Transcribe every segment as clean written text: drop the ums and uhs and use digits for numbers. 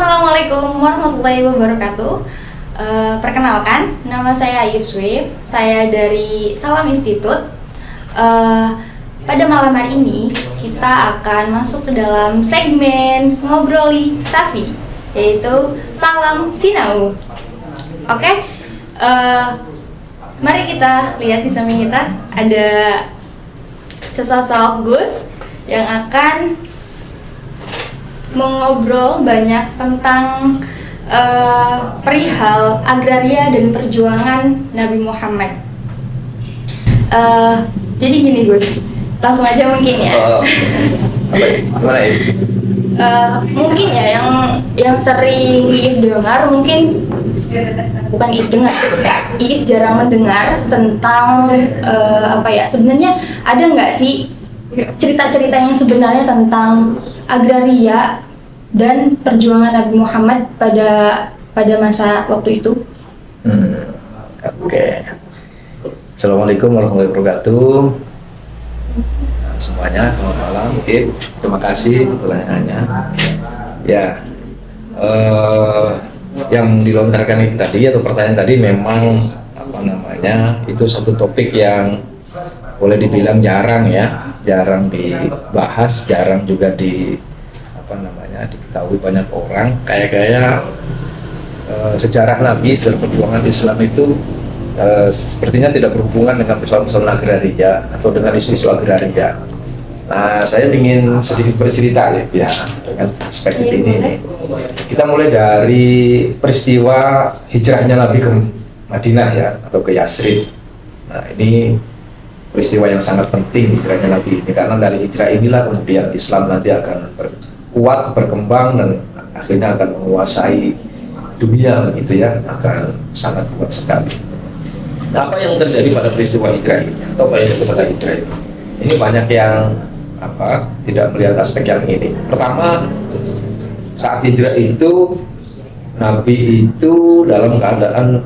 Assalamualaikum warahmatullahi wabarakatuh. Perkenalkan, nama saya Ayub Swib. Saya dari Salam Institute. Pada malam hari ini kita akan masuk ke dalam segmen ngobrolisasi, yaitu Salam Sinau. Oke, mari kita lihat di samping kita ada sesosok Gus yang akan mengobrol banyak tentang perihal agraria dan perjuangan Nabi Muhammad. Jadi gini Gus, langsung aja mungkin ya. Mungkin ya yang sering Iif dengar, mungkin bukan Iif dengar, Iif jarang mendengar tentang sebenarnya ada nggak sih cerita-cerita yang sebenarnya tentang agraria dan perjuangan Nabi Muhammad pada masa waktu itu? Oke. Assalamualaikum warahmatullahi wabarakatuh. Semuanya, selamat malam. Terima kasih pertanyaannya. Ya, yang dilontarkan itu tadi atau pertanyaan tadi memang itu satu topik yang boleh dibilang jarang dibahas, jarang juga diketahui banyak orang. Kayak sejarah Nabi, sejarah perjuangan Islam itu sepertinya tidak berhubungan dengan persoalan agraria atau dengan isu-isu agraria. Nah, saya ingin sedikit bercerita ya dengan perspektif ini. Kita mulai dari peristiwa hijrahnya Nabi ke Madinah ya, atau ke Yasrib. Nah, ini peristiwa yang sangat penting hijrahnya Nabi ini, karena dari hijrah inilah kemudian Islam nanti akan kuat, berkembang, dan akhirnya akan menguasai dunia begitu ya, akan sangat kuat sekali. Nah, apa yang terjadi pada peristiwa hijrah ini atau pada hijrah ini? Ini banyak yang tidak melihat aspek yang ini. Pertama, saat hijrah itu Nabi itu dalam keadaan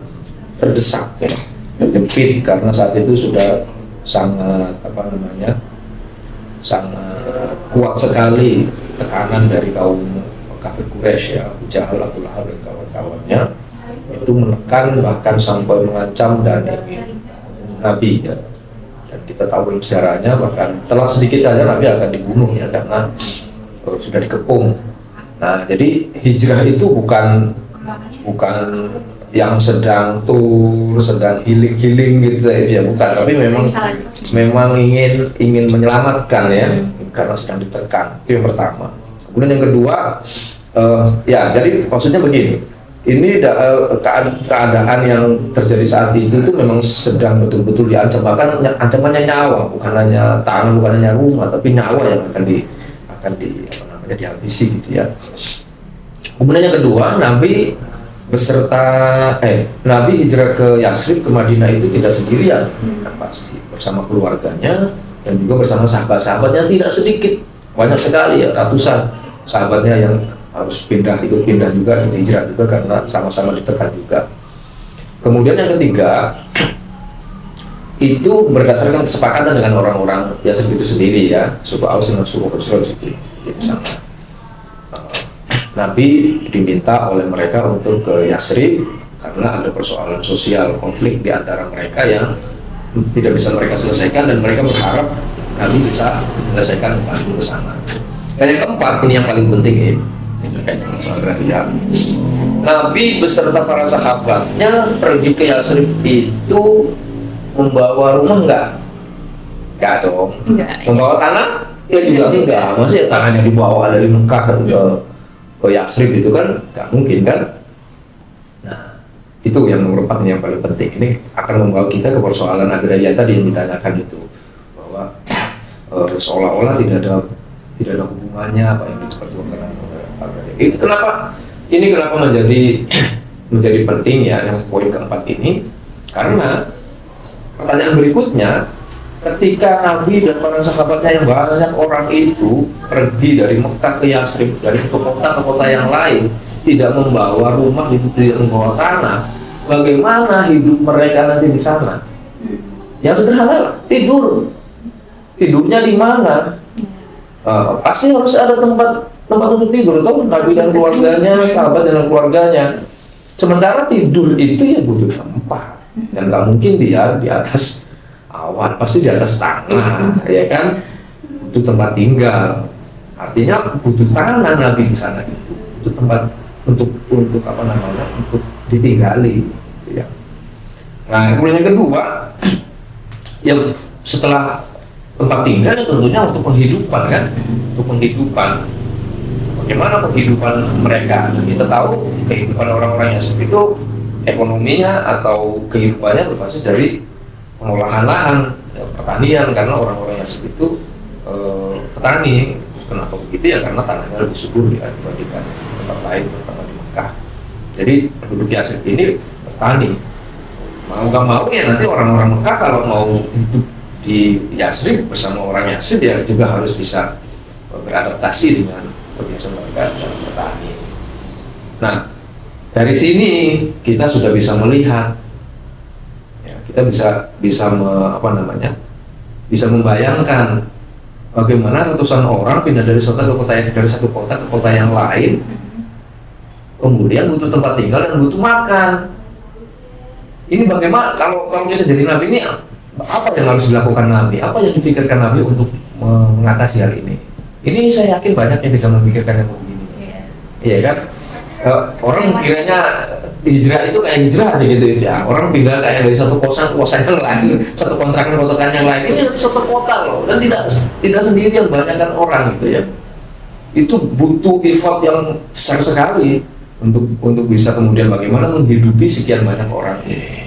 terdesak ya, terjepit, karena saat itu sudah sangat kuat sekali tekanan dari kaum kafir Quraisy ya, Abu Jahal, Abu Lahab dan kawan-kawannya itu menekan bahkan sampai mengancam dan Nabi ya. Dan kita tahu sejarahnya, bahkan telat sedikit saja Nabi akan dibunuh ya, karena sudah dikepung. Nah, jadi hijrah itu bukan yang sedang healing gitu ya, bukan, tapi memang ingin menyelamatkan ya, karena sedang ditekan. Itu yang pertama. Kemudian yang kedua, jadi maksudnya begini, ini keadaan yang terjadi saat itu memang sedang betul-betul diancam, bahkan ancamannya nyawa, bukan hanya tanah, bukan hanya rumah, tapi nyawa yang akan dihabisi gitu ya. Kemudian yang kedua, Nabi hijrah ke Yasrib, ke Madinah itu tidak sendirian, pasti bersama keluarganya dan juga bersama sahabat-sahabatnya tidak sedikit, banyak sekali ya, ratusan sahabatnya yang harus ikut pindah juga, hijrah juga, karena sama-sama ditekan juga. Kemudian yang ketiga, itu berdasarkan kesepakatan dengan orang-orang Yasrib itu sendiri ya, suku Aus dengan suku Khazraj itu sama. Nabi diminta oleh mereka untuk ke Yasrib karena ada persoalan sosial, konflik di antara mereka yang tidak bisa mereka selesaikan, dan mereka berharap Nabi bisa menyelesaikan ke sana. Dan yang keempat, ini yang paling penting ini terkait dengan soal agraria. Nabi beserta para sahabatnya pergi ke Yasrib itu membawa rumah enggak dong? Membawa tanah? Ya juga enggak. Maksudnya tanahnya dibawa dari Mekah ke Yasrib itu kan nggak mungkin kan. Nah, itu yang nomor 4 yang paling penting. Ini akan membawa kita ke persoalan agraria tadi yang ditanyakan itu, bahwa seolah-olah tidak ada hubungannya apa yang diperjuangkan oleh agraria. Ini kenapa menjadi penting ya, yang poin keempat ini, karena pertanyaan berikutnya, ketika Nabi dan para sahabatnya yang banyak orang itu pergi dari Mekah ke Yasrib, dari kota ke kota yang lain, tidak membawa rumah, tidak membawa tanah, bagaimana hidup mereka nanti di sana? Yang sederhana, tidurnya di mana? Pasti harus ada tempat tempat untuk tidur, tahu Nabi dan keluarganya, sahabat dan keluarganya. Sementara tidur itu ya butuh tempat, dan nggak mungkin dia di atas awan, pasti di atas tanah, ya kan? Butuh tempat tinggal. Artinya butuh tanah Nabi di sana itu, butuh tempat untuk apa namanya, untuk ditinggali, gitu ya. Nah, kemudian yang kedua, yang setelah tempat tinggal ya tentunya untuk penghidupan kan, untuk penghidupan. Bagaimana penghidupan mereka? Kita tahu kehidupan orang-orang Yasrib itu ekonominya atau kehidupannya berbasis dari pengolahan lahan, ya, pertanian, karena orang-orang Yasrib itu petani. Kenapa begitu ya? Karena tanahnya lebih subur ya dibandingkan tempat lain, terutama di Mekah. Jadi penduduk Yasrib ini petani. Mau gak mau ya nanti orang-orang Mekah kalau mau hidup di Yasrib bersama orang Yasrib ya juga harus bisa beradaptasi dengan kebiasaan mereka dalam bertani. Nah, dari sini kita sudah bisa melihat, ya, kita bisa bisa membayangkan bagaimana ratusan orang pindah dari satu kota ke kota yang lain, kemudian butuh tempat tinggal dan butuh makan. Ini bagaimana kalau kita jadi nabi ini, apa yang harus dilakukan nabi? Apa yang dipikirkan nabi untuk mengatasi hal ini? Ini saya yakin banyak yang bisa memikirkan yang begini. Iya kan? Orang kiranya hijrah itu kayak hijrah aja gitu ya. Orang pindah kayak dari satu kosan ke kosan yang lain, satu kontrakan ke kontrakan yang lain. Ini satu kota loh, dan tidak sendirian, banyakkan orang gitu ya. Itu butuh effort yang besar sekali untuk bisa kemudian bagaimana menghidupi sekian banyak orang ini.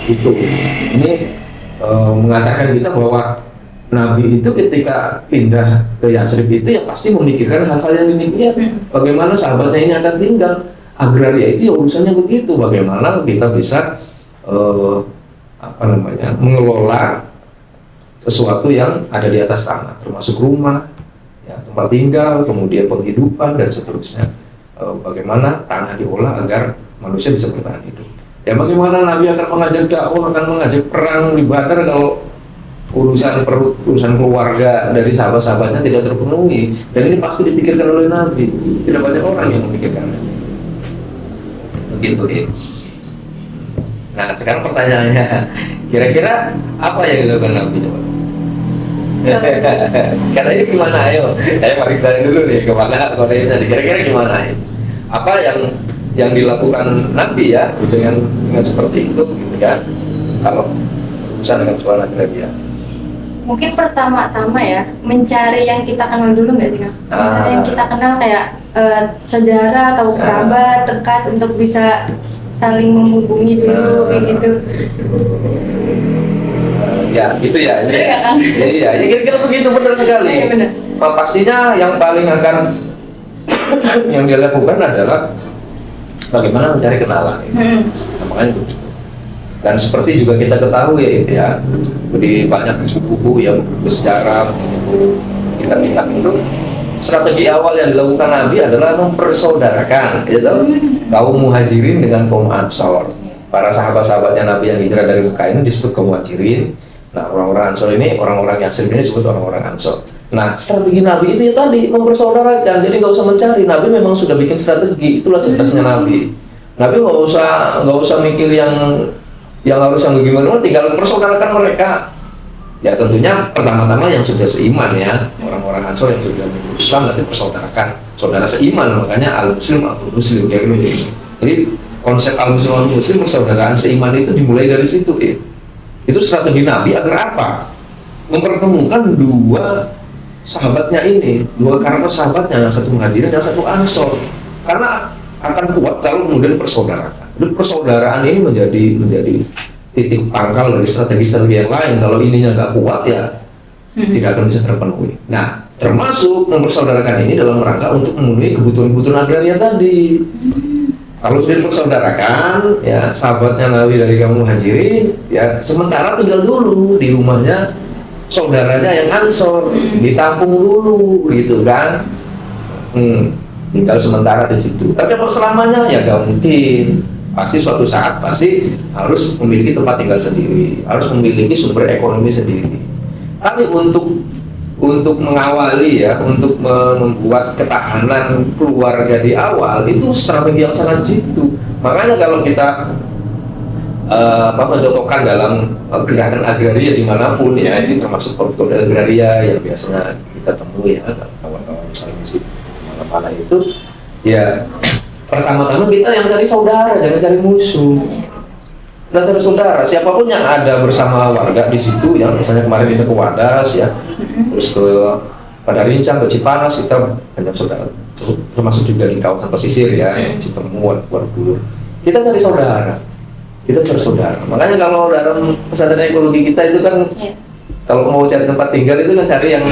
Itu ini mengatakan kita bahwa Nabi itu ketika pindah ke Yasrib itu ya pasti memikirkan hal-hal yang demikian. Bagaimana sahabatnya ini akan tinggal. Agraria itu ya urusannya begitu. Bagaimana kita bisa mengelola sesuatu yang ada di atas tanah, termasuk rumah, ya, tempat tinggal, kemudian penghidupan dan seterusnya. Bagaimana tanah diolah agar manusia bisa bertahan hidup. Ya bagaimana Nabi akan mengajak dakwah, akan mengajak perang di Badar kalau urusan keluarga dari sahabat-sahabatnya tidak terpenuhi, dan ini pasti dipikirkan oleh Nabi. Tidak banyak orang yang memikirkannya. Begitu ya. Nah sekarang pertanyaannya, kira-kira apa yang dilakukan Nabi? Katanya gimana? Ayo, saya balik dari dulu nih kemana Korea tadi. Kira-kira gimana? Apa yang dilakukan Nabi ya dengan seperti itu, gitu kan? Kalau urusan dengan Tuhan Nabi ya. Mungkin pertama-tama ya mencari yang kita kenal dulu nggak sih Kang? Mencari yang kita kenal kayak sejarah atau kerabat dekat untuk bisa saling menghubungi dulu kayak gitu. Ya gitu ya. Bener nggak, Kang? Iya, ya kira-kira begitu, benar sekali. Iya, benar. Pastinya yang paling akan yang dia lakukan adalah bagaimana mencari kenalan. Nah, makanya begitu. Dan seperti juga kita ketahui ya, di banyak buku-buku yang bersejarah, kitab-kitab itu, strategi awal yang dilakukan Nabi adalah mempersaudarakan, gitu, kaum muhajirin dengan kaum ansor. Para sahabat-sahabatnya Nabi yang hijrah dari Mekah ini disebut kaum muhajirin. Nah, orang-orang ansor ini, orang-orang Yasrib ini disebut orang-orang ansor. Nah, strategi Nabi itu ya tadi mempersaudarakan. Jadi nggak usah mencari. Nabi memang sudah bikin strategi. Itulah cerdasnya Nabi. Nabi nggak usah mikir yang harus yang bagaimana, tinggal persaudarakan mereka. Ya tentunya pertama-tama yang sudah seiman ya, orang-orang Ansor yang sudah masuk Islam nanti persaudarakan, saudara seiman, makanya al-muslim al-muslim ya gitu. Jadi konsep al-muslim al-muslim, persaudaraan seiman itu dimulai dari situ ya. Itu strategi Nabi agar apa? Mempertemukan dua sahabatnya ini, dua karakter sahabatnya, yang satu muhajirin, yang satu ansor. Karena akan kuat kalau kemudian persaudarakan. Dan persaudaraan ini menjadi titik pangkal dari strategi-strategi yang lain. Kalau ininya nggak kuat ya tidak akan bisa terpenuhi. Nah, termasuk mempersaudarakan ini dalam rangka untuk memenuhi kebutuhan-kebutuhan agraria tadi. Kalau sudah dipersaudarakan, ya sahabatnya Nabi dari kaum muhajirin, ya sementara tinggal dulu di rumahnya saudaranya yang ansor, ditampung dulu, gitu kan? Tinggal sementara di situ. Tapi apa selamanya? Ya nggak mungkin. Pasti suatu saat pasti harus memiliki tempat tinggal sendiri, harus memiliki sumber ekonomi sendiri. Tapi untuk untuk mengawali ya, untuk membuat ketahanan keluarga di awal itu strategi yang sangat jitu. Makanya kalau kita mencocokkan dalam gerakan agraria dimanapun ya, ini termasuk koruptor agraria yang biasanya kita temui ya, kawan-kawan misalnya di mana-mana itu ya, pertama-tama kita yang cari saudara, jangan cari musuh. Kita cari saudara, siapapun yang ada bersama warga di situ ya, misalnya kemarin kita ke Wadas ya, terus ke pada Rincang, ke Cipanas, kita banyak saudara, termasuk juga di kawasan pesisir ya, Citemuan, Kuartulur. Kita cari saudara. Makanya kalau dalam pesantren ekologi kita itu kan, kalau mau cari tempat tinggal itu kan cari yang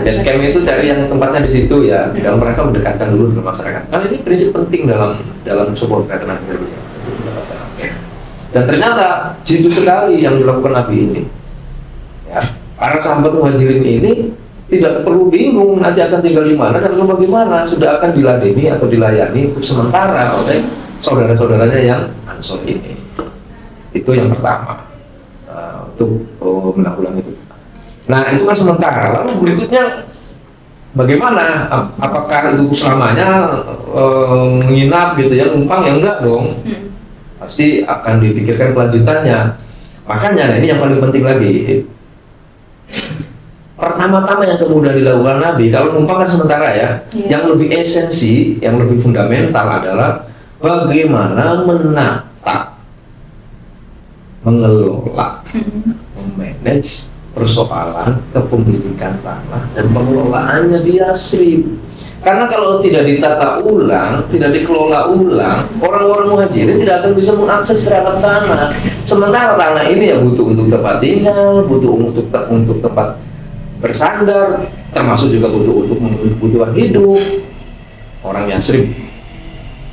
base camp itu cari yang tempatnya di situ ya, dan mereka mendekatkan dulu dengan masyarakat. Kan ini prinsip penting dalam sebuah gerakan agraria. Dan ternyata jitu sekali yang dilakukan Nabi ini. Ya, para sahabat muhajirin ini tidak perlu bingung nanti akan tinggal di mana dan bagaimana, sudah akan diladeni atau dilayani untuk sementara oleh saudara-saudaranya yang Ansor ini. Itu yang pertama, untuk menanggulangi itu. Nah itu kan sementara. Lalu berikutnya bagaimana? Apakah itu selamanya menginap gitu ya, numpang? Ya enggak dong. Pasti akan dipikirkan kelanjutannya. Makanya ini yang paling penting lagi. Pertama-tama yang kemudian dilakukan Nabi, kalau numpang kan sementara ya, yang lebih esensi, yang lebih fundamental adalah bagaimana menata, mengelola, memanage persoalan kepemilikan tanah dan pengelolaannya di Yasrib. Karena kalau tidak ditata ulang, tidak dikelola ulang, orang-orang muhajirin tidak akan bisa mengakses terhadap tanah. Sementara tanah ini ya butuh untuk tempat tinggal, butuh untuk tempat bersandar, termasuk juga butuh untuk kebutuhan hidup. Orang Yasrib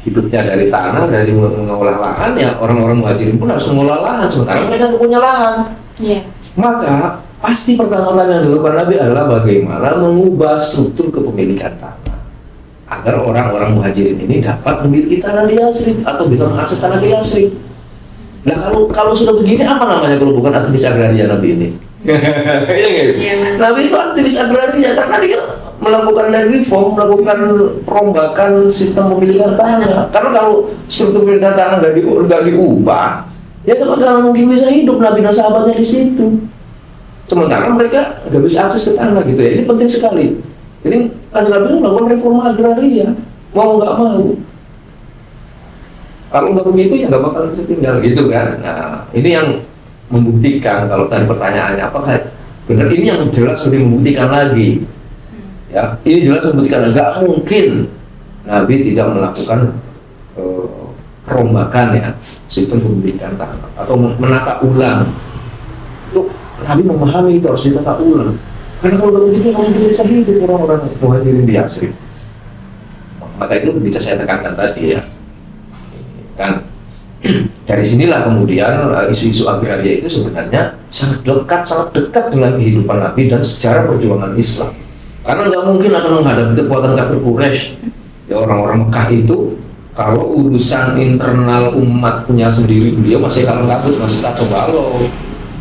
hidupnya dari tanah, dari mengolah lahan, ya orang-orang muhajirin pun harus mengolah lahan, sementara mereka tidak punya lahan. Maka pasti pertama-tama yang dilakukan Nabi adalah bagaimana mengubah struktur kepemilikan tanah agar orang-orang muhajirin ini dapat memiliki tanah di Yasrib atau bisa mengakses tanah di Yasrib. Nah kalau sudah begini, apa namanya kalau bukan aktivis agraria Nabi ini? Nabi itu aktivis agraria karena dia melakukan reform, melakukan perombakan sistem pemilikan tanah. Karena kalau struktur pemilikan tanah nggak diubah, ya teman-teman mungkin bisa hidup Nabi dan sahabatnya di situ. Sementara mereka nggak bisa akses ke tanah gitu ya. Ini penting sekali. Jadi Nabi melakukan reforma agraria, mau nggak mau. Kalau nggak begitu ya nggak bakal bisa tinggal gitu kan. Nah ini yang membuktikan, kalau tadi pertanyaannya apakah benar, ini yang jelas lebih membuktikan lagi. Ya, ini jelas membuktikan nggak mungkin Nabi tidak melakukan perombakan ya sistem pemilikan tanah atau menata ulang. Itu Nabi memahami itu harus ditata ulang. Karena kalau begitu orang bisa hidup orang-orang muhajirin di Yasrib. Maka itu bisa saya tekankan tadi ya. Kan dari sinilah kemudian isu-isu agraria itu sebenarnya sangat dekat dengan kehidupan Nabi dan sejarah perjuangan Islam. Karena nggak mungkin akan menghadapi kekuatan kafir Quraisy. Ya orang-orang Mekah itu kalau urusan internal umatnya sendiri beliau masih kalah kabut, masih kacau balau.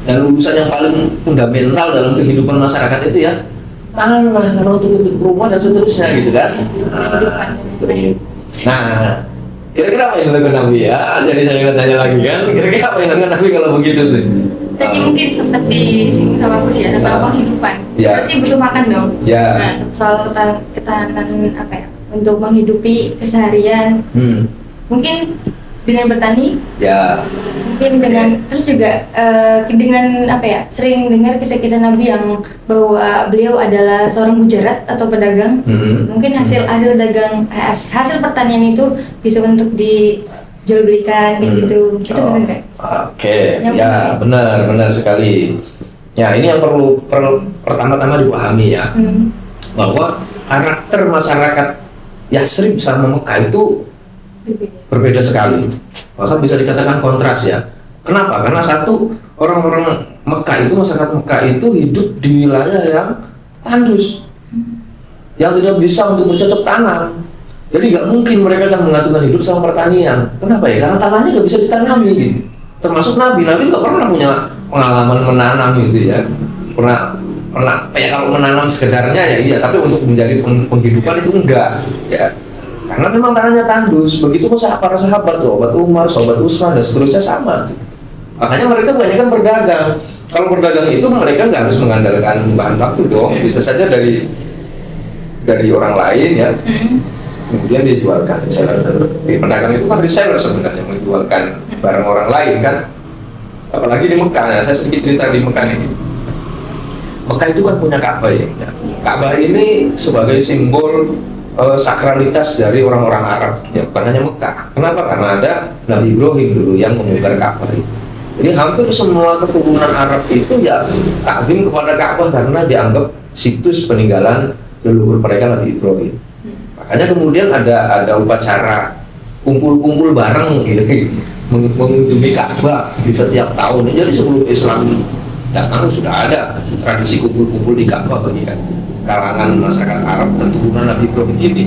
Dan urusan yang paling fundamental dalam kehidupan masyarakat itu ya tanah, karena untuk rumah dan seterusnya gitu kan. Nah, kira-kira apa yang dilakukan Nabi ya? Jadi saya tanya lagi kan, kira-kira apa yang dilakukan Nabi kalau begitu tuh? Tadi mungkin seperti singgung sama Gus ya, tentang penghidupan. Berarti butuh makan dong. Nah, soal ketahanan apa ya? Untuk menghidupi keseharian. Mungkin dengan bertani. Mungkin dengan terus juga dengan apa ya? Sering dengar kisah-kisah Nabi yang bahwa beliau adalah seorang mujarat atau pedagang. Mungkin hasil dagang hasil pertanian itu bisa untuk dijual belikan kayak gitu. Itu benar nggak? Oke, ya benar sekali. Ya ini yang perlu pertama-tama dipahami ya, bahwa karakter masyarakat Yasrib sama Mekah itu berbeda sekali. Bahkan bisa dikatakan kontras ya. Kenapa? Karena satu, orang-orang Mekah itu, masyarakat Mekah itu hidup di wilayah yang tandus, yang tidak bisa untuk bercocok tanam. Jadi nggak mungkin mereka akan mengaturkan hidup sama pertanian. Kenapa ya? Karena tanahnya nggak bisa ditanami gitu. Termasuk Nabi nggak pernah punya pengalaman menanam gitu ya. Pernah ya kalau menanam sekedarnya ya iya, tapi untuk menjadi penghidupan itu enggak ya, karena memang tanahnya tandus. Begitu pun para sahabat, sahabat Umar, sahabat Utsman dan seterusnya sama. Makanya mereka kebanyakan berdagang. Kalau berdagang itu mereka nggak harus mengandalkan bahan baku dong, bisa saja dari orang lain ya. Kemudian dijualkan. Di pedagang itu kan reseller sebenarnya, menjualkan barang orang lain kan. Apalagi di Mekah, ya, saya sedikit cerita di Mekah ini. Mekah itu kan punya Ka'bah ya. Ka'bah ini sebagai simbol sakralitas dari orang-orang Arab, ya bukan hanya Mekah. Kenapa? Karena ada Nabi Ibrahim dulu yang membongkar Ka'bah itu. Jadi hampir semua keturunan Arab itu ya takdim kepada Ka'bah karena dianggap situs peninggalan leluhur mereka Nabi Ibrahim. Makanya kemudian ada upacara kumpul-kumpul bareng gitu, mengunjungi Ka'bah di setiap tahun. Jadi sebelum Islam datang sudah ada tradisi kumpul-kumpul di Ka'bah bagi kalangan masyarakat Arab keturunan Nabi Ibrahim ini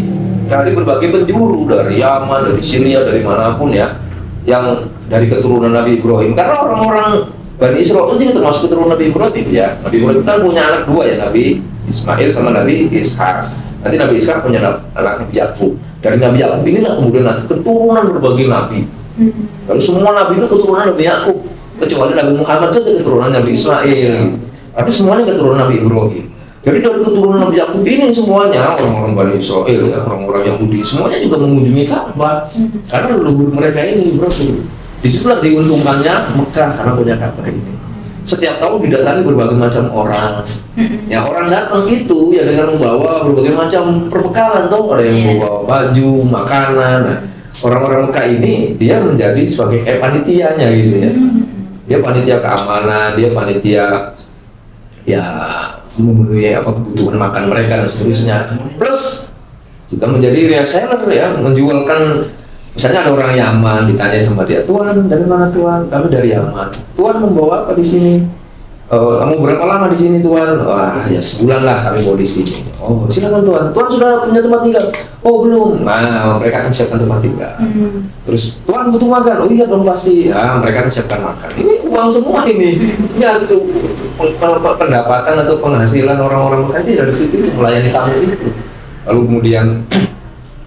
dari berbagai penjuru, dari Yaman, dari Syria, dari manapun ya, yang dari keturunan Nabi Ibrahim. Karena orang-orang Bani Israil itu termasuk keturunan Nabi Ibrahim ya. Nabi Ibrahim kan punya anak dua ya, Nabi Ismail sama Nabi Ishak. Nanti Nabi Ishak punya anak Nabi Yakub. Dari Nabi Yakub inilah kemudian nanti keturunan berbagai nabi. Lalu semua nabi itu keturunan Nabi Yakub, kecuali Nabi Muhammad saja keturunan Nabi Ismail. Tapi semuanya keturunan Nabi Ibrahim. Jadi dari keturunan Nabi Yakub ini semuanya orang-orang Bani Israil ya, orang-orang Yahudi, semuanya juga mengunjungi Ka'bah karena leluhur mereka ini Ibrahim. Di situlah diuntungkannya Mekah karena punya Ka'bah ini. Setiap tahun didatangi berbagai macam orang. Ya orang datang itu ya dengan membawa berbagai macam perbekalan, tuh ada yang membawa baju, makanan. Nah, orang-orang Mekah ini dia menjadi sebagai panitianya gitu ya. Dia panitia keamanan, dia panitia ya memenuhi kebutuhan makan mereka dan seterusnya. Plus juga menjadi reseller ya, menjualkan. Misalnya ada orang Yaman ditanya sama dia, "Tuan, dari mana Tuan?" "Kami dari Yaman." "Tuan membawa apa di sini?" "Kamu berapa lama di sini Tuan?" "Wah, ya sebulan lah kami mau di sini." "Oh, silakan Tuan. Tuan sudah punya tempat tinggal?" "Oh, belum." Nah, mereka akan siapkan tempat tinggal. Terus, "Tuan butuh makan?" "Oh iya dong pasti." Nah, mereka akan siapkan makan. Ini uang semua ini. Ya itu pendapatan atau penghasilan orang-orang tadi dari situ melayani tamu itu. Lalu kemudian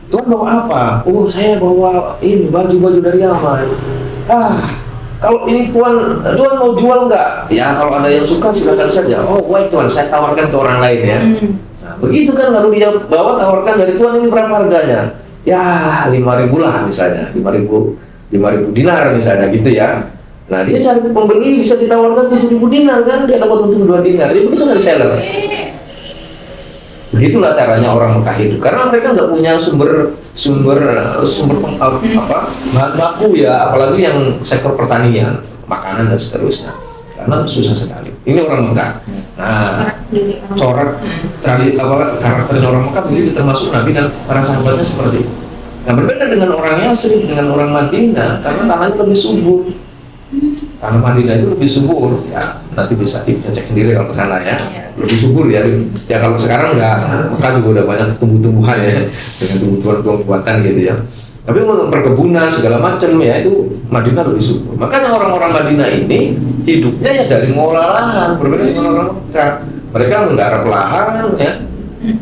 "Tuan bawa apa?" "Oh, saya bawa ini baju-baju dari Yaman." Kalau ini Tuan mau jual nggak?" "Ya kalau ada yang suka silakan saja." "Oh baik Tuan, saya tawarkan ke orang lain ya." Nah begitu kan, lalu dia bawa tawarkan dari Tuan, "Ini berapa harganya?" "Ya 5.000 lah misalnya, 5.000 dinar misalnya gitu ya." Nah dia cari pembeli bisa ditawarkan 7.000 dinar kan, dia dapat untung 2 dinar. Jadi begitu dari seller. Begitulah caranya orang Mekah hidup, karena mereka nggak punya sumber bahan baku ya, apalagi yang sektor pertanian, makanan dan seterusnya, karena susah sekali. Ini orang Mekah. Nah, corak karakternya orang Mekah begitu, termasuk Nabi dan para sahabatnya seperti itu. Nah, berbeda dengan orang Yasrib, dengan orang Madinah, karena tanahnya lebih subur. Karena Madinah itu lebih subur, ya nanti bisa dicek sendiri kalau ke sana ya. Lebih subur ya. Ya kalau sekarang Mekah juga udah banyak tumbuh-tumbuhan ya, dengan tumbuh-tumbuhan gitu ya. Tapi untuk perkebunan segala macam ya itu Madinah lebih subur. Makanya orang-orang Madinah ini hidupnya ya dari mengolah lahan, berbeda dengan orang Mekah. Mereka menggarap lahan ya,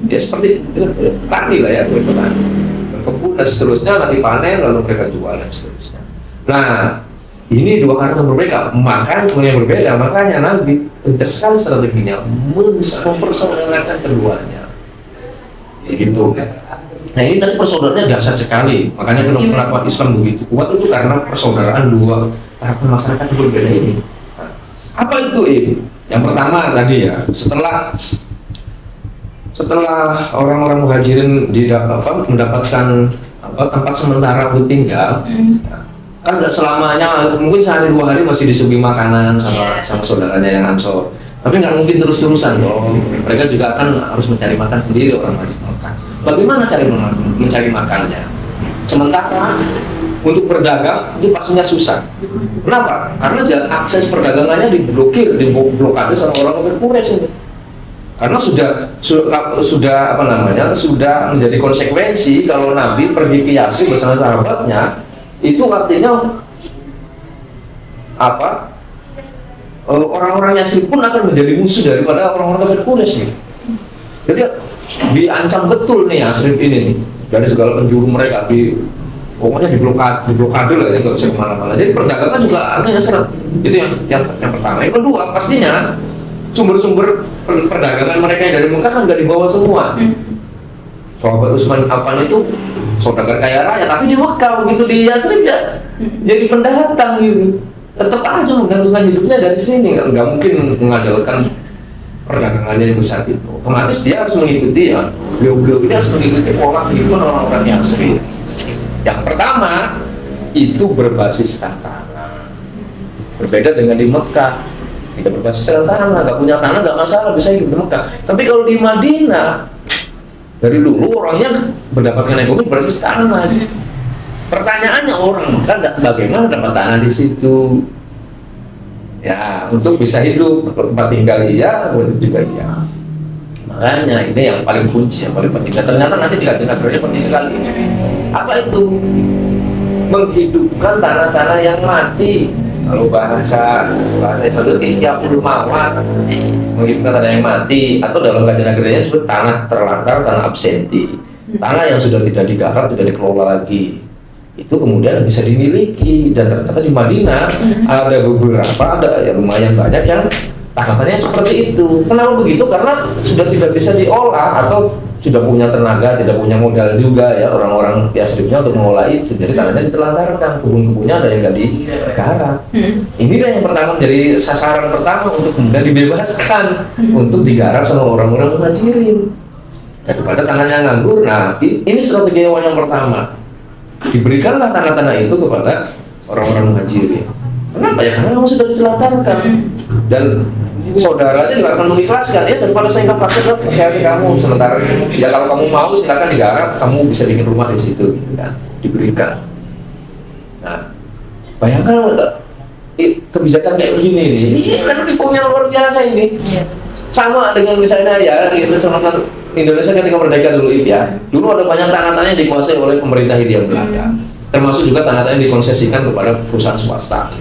ya seperti tani lah ya, berkebun dan seterusnya, nanti panen lalu mereka jual dan seterusnya. Nah, ini dua karakter berbeda, makanya yang berbeda, makanya Nabi pintar sekali strateginya mempersaudarakan keduanya. Gitu. Nah ini nanti persaudaraannya dahsyat sekali, makanya kenapa Islam begitu kuat itu karena persaudaraan dua karakter masyarakat yang berbeda ini. Nah, apa itu ini? Yang pertama tadi ya, setelah orang-orang muhajirin mendapatkan tempat sementara untuk tinggal. Kan nggak selamanya, mungkin sehari 2 hari masih disuguhi makanan sama saudaranya yang Ansor, tapi nggak mungkin terus-terusan dong. Mereka juga akan harus mencari makan sendiri orang Mekah. Bagaimana mencari makannya? Sementara untuk berdagang itu pastinya susah. Kenapa? Karena akses perdagangannya diblokade sama orang Quraisy ini. Karena sudah menjadi konsekuensi kalau Nabi pergi ke Yasrib bersama sahabatnya. Itu artinya apa? orang-orang Yasrib pun akan menjadi musuh daripada orang-orang kafir Quraisy nih. Jadi diancam betul nih Yasrib ini nih dari segala penjuru mereka, pokoknya diblokade lah, nggak bisa kemana-mana. Jadi perdagangan juga akhirnya seret. Itu yang pertama. Yang kedua, pastinya sumber-sumber perdagangan mereka yang dari Mekah kan nggak dibawa semua. Sahabat Utsman Affan itu saudagar kaya raya, tapi di Mekah begitu di Yasrib ya jadi pendatang gitu. Tetap aja menggantungkan hidupnya dari sini, nggak mungkin mengandalkan perdagangannya yang besar itu. Otomatis dia harus mengikuti ya, beliau ini harus mengikuti pola kehidupan orang-orang Yasrib. Yang pertama itu berbasis tanah, berbeda dengan di Mekah. Tidak berbasis tanah, nggak punya tanah nggak masalah, bisa hidup di Mekah. Tapi kalau di Madinah dari dulu orangnya mendapatkan ekonomi berbasis tanah. Pertanyaannya orang Mekah bagaimana dapat tanah di situ? Ya, untuk bisa hidup, tempat tinggal iya, untuk juga iya. Makanya ini yang paling kunci, yang paling penting. Dan ternyata nanti di kajian agraria penting sekali. Apa itu? Menghidupkan tanah-tanah yang mati. Kalau bahasa Islam itu ihya'ul mawat, menghidupkan tanah yang mati, atau dalam kajian agraria disebut tanah terlantar, tanah absenti, tanah yang sudah tidak digarap, tidak dikelola lagi, itu kemudian bisa dimiliki. Dan ternyata di Madinah ada beberapa, ada ya lumayan banyak yang tanah-tanahnya seperti itu. Kenapa begitu? Karena sudah tidak bisa diolah atau sudah punya tenaga, tidak punya modal juga ya orang-orang Yasribnya untuk mengolah itu. Jadi tanahnya ditelantarkan, kebun-kebunnya ada yang nggak digarap. Inilah yang pertama jadi sasaran pertama untuk kemudian dibebaskan untuk digarap sama orang-orang Muhajirin. Daripada tanahnya nganggur. Nah, ini strategi awal yang pertama. Diberikanlah tanah-tanah itu kepada orang-orang Muhajirin. Kenapa ya? Karena kamu sudah ditelantarkan. Dan saudaranya juga akan mengikhlaskan ya, daripada saya nggak pakai cari kamu sementara ya, kalau kamu mau silakan digarap, kamu bisa bikin rumah di situ gitu kan, diberikan. Nah, bayangkan kebijakan kayak begini nih, ini kan reformnya luar biasa ini. Sama dengan misalnya ya gitu, contoh Indonesia ketika merdeka dulu ya, dulu ada banyak tanah-tanah yang dikuasai oleh pemerintah Hindia Belanda, termasuk juga tanah-tanah yang dikonsesikan kepada perusahaan swasta.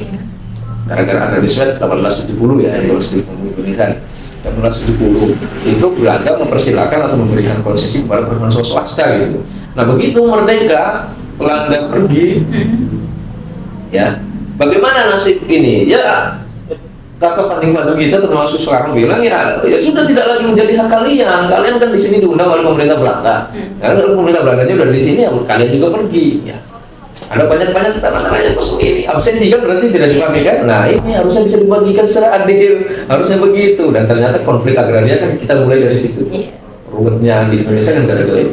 Gara-gara ada Suez 1870 ya, yang harus Indonesia 1870 itu Belanda mempersilahkan atau memberikan konsesi kepada perusahaan swasta gitu. Nah begitu merdeka Belanda pergi, ya bagaimana nasib ini? Ya kakak funding kita termasuk sekarang bilang ya sudah tidak lagi menjadi hak kalian. Kalian kan di sini diundang oleh pemerintah Belanda. Karena kalau pemerintah Belandanya udah di sini, ya kalian juga pergi. Ya. Ada banyak tanah-tanah yang ini absenti kan berarti tidak dipakai kan? Nah ini harusnya bisa dibagikan secara adil, harusnya begitu. Dan ternyata konflik agraria kan kita mulai dari situ. Ruwetnya di Indonesia kan gara-gara itu.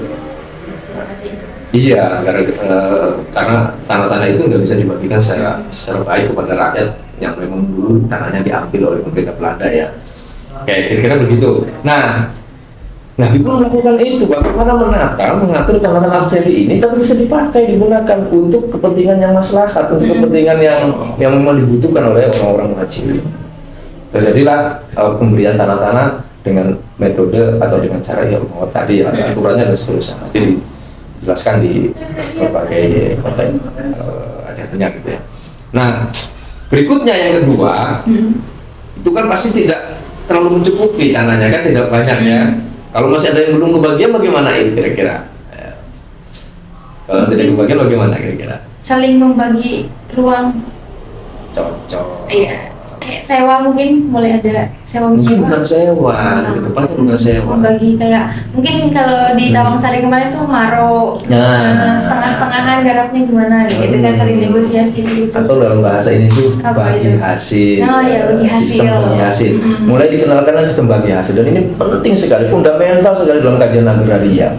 Iya, karena tanah-tanah itu nggak bisa dibagikan secara baik kepada rakyat yang memang dulu tanahnya diambil oleh pemerintah Belanda ya. Kayak kira-kira begitu. Nah Nabi pun melakukan itu, bagaimana mengatur tanah-tanah absenti ini tapi bisa dipakai, digunakan untuk kepentingan yang maslahat, untuk kepentingan yang memang dibutuhkan oleh orang-orang Muhajirin. Terjadilah pemberian tanah-tanah dengan metode atau dengan cara yang tadi ya, aturannya dan seterusnya. Nanti dijelaskan di berbagai acaranya gitu ya. Nah, berikutnya yang kedua, itu kan pasti tidak terlalu mencukupi tanahnya kan, tidak banyak ya. Kalau masih ada yang belum kebagian bagaimana ini kira-kira? Kalau tidak kebagian bagaimana kira-kira? Saling membagi ruang. Cocok. Iya. Kayak sewa mungkin mulai ada sewa Mungkin menyewa. bukan sewa, ke tempatnya bukan sewa. Membagi kayak mungkin kalau di Tawang Sari kemarin tuh maro setengah-setengahan garapnya gimana gitu kan, saling negosiasi gitu. Atau dalam bahasa ini tuh Apa bagi itu? hasil. Oh ya, bagi hasil. Sistem bagi hasil. Mulai dikenalkan sistem bagi hasil dan ini penting sekali, fundamental sekali dalam kajian agraria.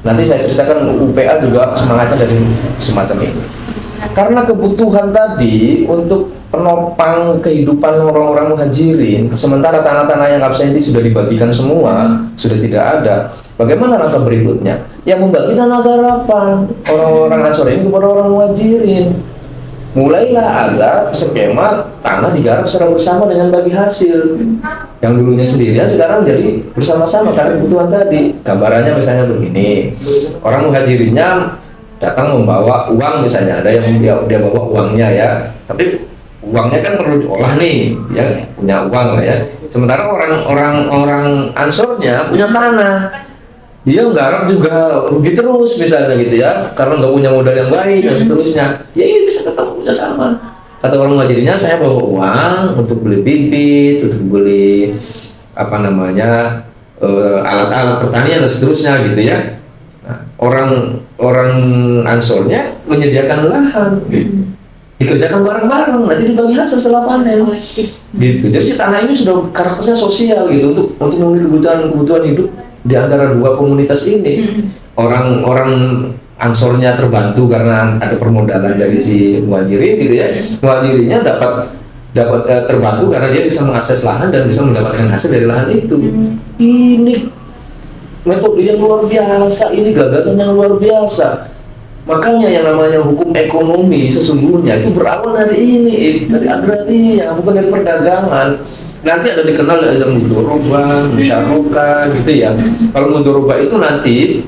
Nanti saya ceritakan UPA juga semangatnya dari semacam ini. Karena kebutuhan tadi untuk penopang kehidupan orang-orang Muhajirin, sementara tanah-tanah yang absenti sudah dibagikan semua, sudah tidak ada. Bagaimana langkah berikutnya? Yang membagi tanah garapan orang-orang Ansor ini kepada orang Muhajirin. Mulailah ada skema tanah digarap secara bersama dengan bagi hasil. Yang dulunya sendirian sekarang jadi bersama-sama karena kebutuhan tadi. Gambarannya misalnya begini, orang Muhajirinnya datang membawa uang misalnya, ada yang dia bawa uangnya ya, tapi uangnya kan perlu diolah nih, ya punya uang lah ya. Sementara orang Ansornya punya tanah, dia nggarap juga rugi terus misalnya gitu ya, karena nggak punya modal yang baik dan seterusnya. Ya ini bisa ketemu sama. Kata orang Muhajirinnya, saya bawa uang untuk beli bibit, untuk beli apa namanya alat-alat pertanian dan seterusnya gitu ya. Nah, orang Ansornya menyediakan lahan, dikerjakan bareng-bareng, nanti dibagi hasil setelah panen, gitu. Jadi si tanah ini sudah karakternya sosial gitu untuk memenuhi kebutuhan hidup di antara dua komunitas ini. Orang Ansornya terbantu karena ada permodalan dari si Muhajirin gitu ya. Muhajirinnya dapat terbantu karena dia bisa mengakses lahan dan bisa mendapatkan hasil dari lahan itu. Ini metode yang luar biasa, ini gagasan yang luar biasa. Makanya yang namanya hukum ekonomi sesungguhnya itu berawal dari ini, dari agraria, bukan dari perdagangan. Nanti ada dikenal ada mudoroba, musyarakah gitu ya. Kalau mudoroba itu nanti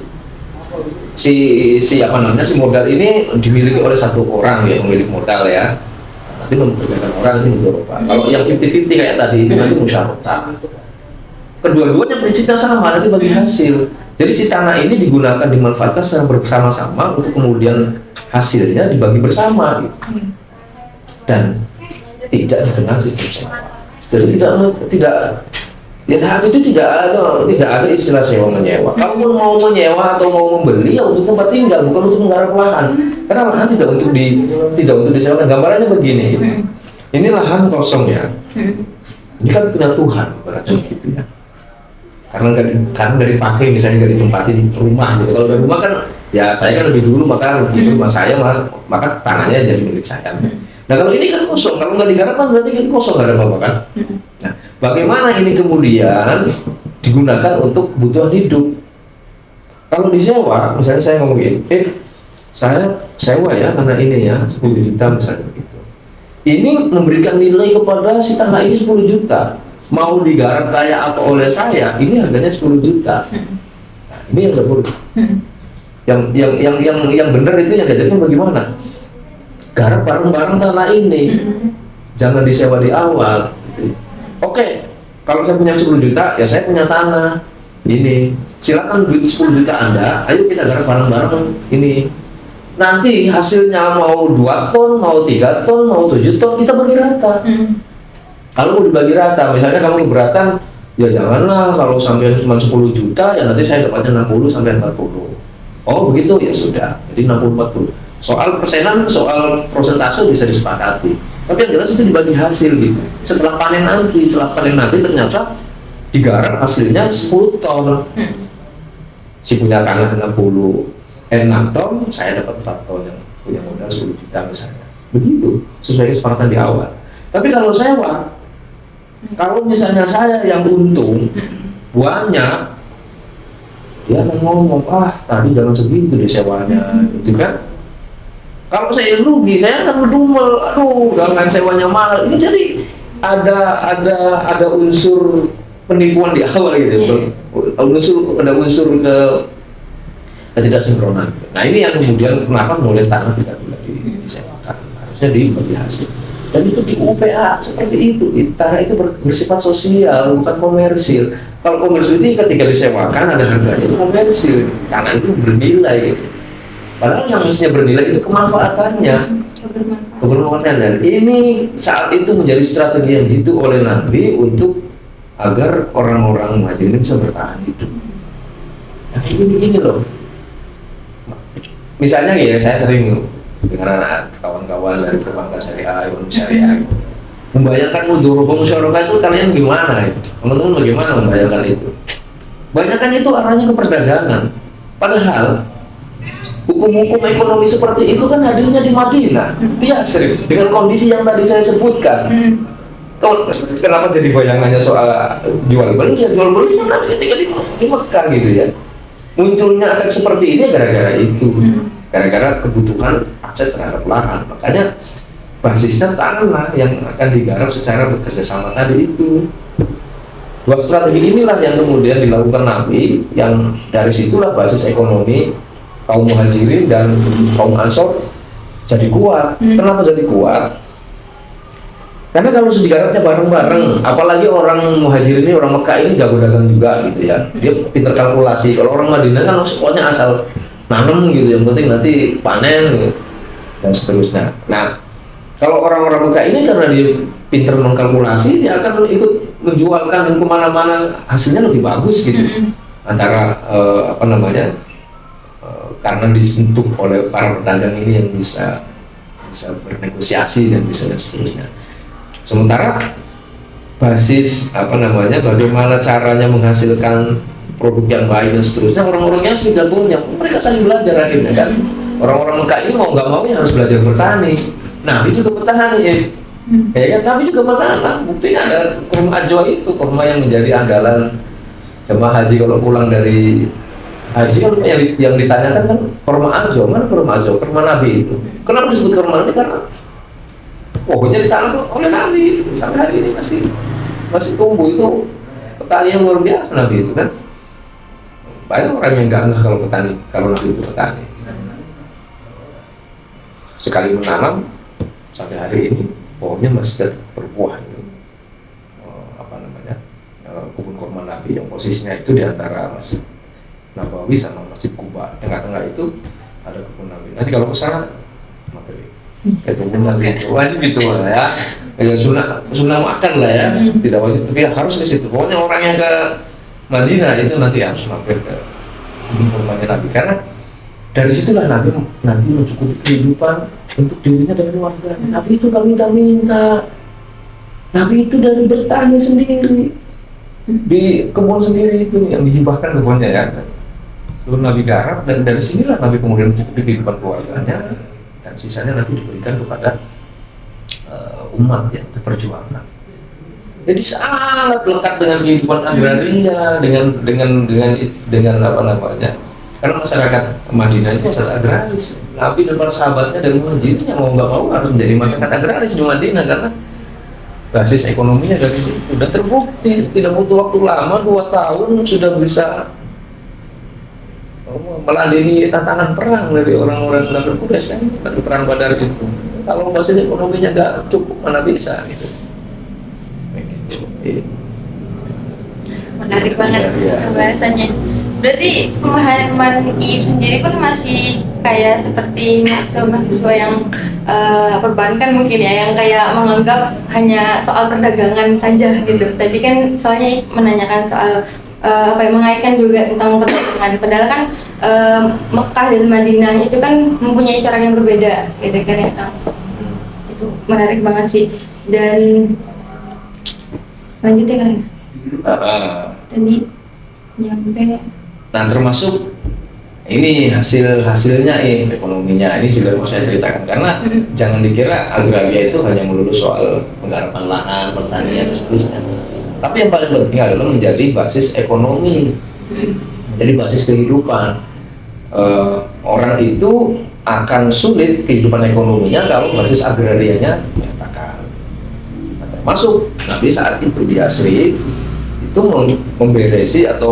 si apa namanya si modal ini dimiliki oleh satu orang ya, pemilik modal ya. Nanti mempekerjakan orang itu mudoroba. Kalau yang 50-50 kayak tadi itu nanti musyarakah. Kedua-duanya prinsipnya sama, nanti bagi hasil. Jadi si tanah ini digunakan, dimanfaatkan secara bersama-sama untuk kemudian hasilnya dibagi bersama gitu. Dan tidak dikenal sistem sewa. Jadi tidak ya saat itu tidak ada istilah sewa menyewa. Kalau mau menyewa atau mau membeli ya untuk tempat tinggal, bukan untuk menggarap lahan. Karena lahan tidak untuk disewakan. Gambarannya begini. Ini lahan kosong ya. Ini kan punya Tuhan berarti gitu ya. Karena nggak dipakai, misalnya nggak ditempatin rumah gitu. Kalau dari rumah kan ya saya kan lebih dulu, maka rumah saya maka tanahnya jadi milik saya. Nah kalau ini kan kosong, kalau nggak digarap kan berarti kan kosong, nggak ada apa-apa kan. Nah bagaimana ini kemudian digunakan untuk kebutuhan hidup? Kalau disewa, misalnya saya ngomongin, saya sewa ya karena ini ya 10 juta misalnya gitu. Ini memberikan nilai kepada si tanah ini 10 juta. Mau digarap kayak apa oleh saya, ini harganya 10 juta. Nah, ini yang nggak boleh. Yang benar itu yang jadinya bagaimana? Garap bareng-bareng tanah ini, jangan disewa di awal. Oke, kalau saya punya 10 juta, ya saya punya tanah. Ini, silakan duit 10 juta Anda, ayo kita garap bareng-bareng ini. Nanti hasilnya mau 2 ton, mau 3 ton, mau 7 ton, kita bagi rata. Kalau mau dibagi rata, misalnya kamu keberatan, ya janganlah kalau sampai cuma 10 juta, ya nanti saya dapatnya 60 sampai 40. Oh begitu, ya sudah, jadi 60-40. Soal persenan, soal prosentase bisa disepakati. Tapi yang jelas itu dibagi hasil gitu. Setelah panen nanti ternyata digarap hasilnya 10 ton. Si punya tanah 6 ton, saya dapat 4 ton yang punya modal 10 juta misalnya. Begitu, sesuai kesepakatan di awal. Tapi kalau sewa, kalau misalnya saya yang untung banyak, dia akan ngomong, tadi jangan segitu deh sewanya, gitu kan? Kalau saya yang rugi, saya akan berdumel, dengan sewanya mahal. Ini jadi ada unsur penipuan di awal gitu, ada unsur ketidaksinkronan. Nah ini yang kemudian kenapa mulai tanah tidak boleh disewakan, harusnya dibagi hasil. Dan itu di UPA seperti itu, tanah itu bersifat sosial, bukan komersil. Kalau komersil itu ketika disewakan ada harganya, itu komersil, tanah itu bernilai. Padahal yang mestinya bernilai itu kemanfaatannya, kebermanfaatan. Dan ini saat itu menjadi strategi yang jitu oleh Nabi untuk agar orang-orang Muhajirin bisa bertahan hidup. Nah ini loh. Misalnya ya, saya sering dengan anak kawan-kawan dari perbankan syariah, ekonomi syariah, membayangkan mudoroba musyarakah itu kalian gimana? Teman-teman bagaimana membayangkan itu? Bayangkan itu arahnya ke perdagangan. Padahal hukum-hukum ekonomi seperti itu kan hadirnya di Madinah, di Yasrib, dengan kondisi yang tadi saya sebutkan. Kenapa jadi bayangannya soal jual beli? Ya jual beli kan ketika di Mekah gitu ya. Munculnya akan seperti ini gara-gara itu. Gara-gara kebutuhan akses terhadap lahan, makanya basisnya tanah yang akan digarap secara bekerjasama tadi itu. Dua strategi inilah yang kemudian dilakukan Nabi, yang dari situlah basis ekonomi kaum Muhajirin dan kaum Ansor jadi kuat. Kenapa jadi kuat? Karena kalau sudah digarapnya bareng-bareng, apalagi orang muhajir ini, orang Mekah ini jago dagang juga gitu ya. Dia pintar kalkulasi. Kalau orang Madinah kan pokoknya asal nanam gitu, yang penting nanti panen gitu, dan seterusnya. Nah, kalau orang-orang Mekah ini karena dia pintar mengkalkulasi, dia akan ikut menjualkan kemana-mana, hasilnya lebih bagus gitu. Antara karena disentuh oleh para pedagang ini yang bisa bernegosiasi dan bisa dan seterusnya. Sementara basis bagaimana caranya menghasilkan produk yang baik dan seterusnya, orang-orangnya sih gabungnya, mereka saling belajar akhirnya kan. Orang-orang Mekah ini mau nggak mau ya harus belajar bertani. Nabi juga petani ya kan, Nabi juga menanam. Buktinya ada kurma ajwa itu, kurma yang menjadi andalan jemaah haji kalau pulang dari haji kan yang ditanyakan kan kurma ajwa, mana kurma ajwa, kurma Nabi itu. Kenapa disebut kurma Nabi? Karena pokoknya ditanam oleh Nabi sampai hari ini masih tumbuh. Itu petani yang luar biasa Nabi itu kan. Banyak orang yang nggak kalau petani, kalau Nabi itu petani. Sekali menanam sampai hari ini pokoknya masih tetap berbuah itu. Kebun kurma Nabi yang posisinya itu di antara Masjid Nabawi sama Masjid Kuba, tengah-tengah itu ada kebun Nabi. Nanti kalau ke sana mampir kebun Nabi itu wajib itu lah ya, sunnah makan lah ya, tidak wajib tapi harus ke situ. Pokoknya orang yang ke Madinah itu nanti harus mampir ke kebun kurma Nabi, karena dari situlah Nabi nanti mencukupi kehidupan untuk dirinya dan keluarganya. Nabi itu nggak minta-minta. Nabi itu dari bertani sendiri di kebun sendiri itu yang dihibahkan kebunnya ya. Lalu Nabi garap, dan dari sinilah Nabi kemudian mencukupi kehidupan keluarganya, dan sisanya nanti diberikan kepada umat yang berperjuangan. Jadi sangat lekat dengan kehidupan agraria, dengan apa namanya? Karena masyarakat Madinah itu masyarakat agraris. Nabi dan para sahabatnya dan muhajirin mau nggak mau harus menjadi masyarakat agraris di Madinah, karena basis ekonominya dari situ. Sudah terbukti, tidak butuh waktu lama, 2 tahun sudah bisa meladeni tantangan perang dari orang-orang kafir Quraisy kan, dari perang Badar itu. Kalau basis ekonominya nggak cukup, mana bisa gitu. Menarik banget pembahasannya. Berarti pemahaman IIF sendiri pun masih kayak seperti mahasiswa yang perbankan mungkin ya, yang kayak menganggap hanya soal perdagangan saja gitu. Tadi kan soalnya menanyakan soal mengaitkan juga tentang perdagangan. Padahal kan Mekah dan Madinah itu kan mempunyai cara yang berbeda gitu kan ya. Itu menarik banget sih. Dan lanjutin kan. Tadi nyampe. Nah, termasuk ini hasilnya ekonominya ini sudah mau saya ceritakan, karena jangan dikira agraria itu hanya melulu soal penggarapan lahan, pertanian dan seterusnya. Tapi yang paling penting adalah menjadi basis ekonomi, menjadi basis kehidupan. Orang itu akan sulit kehidupan ekonominya kalau basis agrarianya berantakan. Nah, termasuk Nabi saat itu di Yasrib itu memberesi atau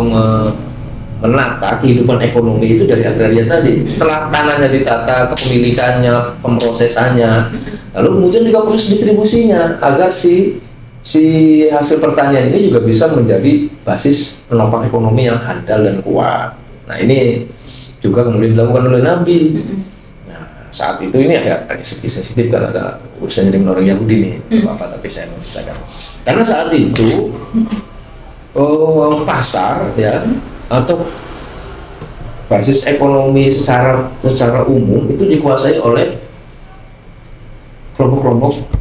menata kehidupan ekonomi itu dari agraria tadi. Setelah tanahnya ditata, kepemilikannya, pemrosesannya, lalu kemudian juga proses distribusinya agar si hasil pertanian ini juga bisa menjadi basis penopang ekonomi yang handal dan kuat. Nah, ini juga kemudian dilakukan oleh Nabi. Nah, saat itu ini agak sedikit sensitif karena ada urusannya dengan orang Yahudi nih, tapi saya mau ceritakan. Karena saat itu pasar ya, atau basis ekonomi secara umum itu dikuasai oleh kelompok-kelompok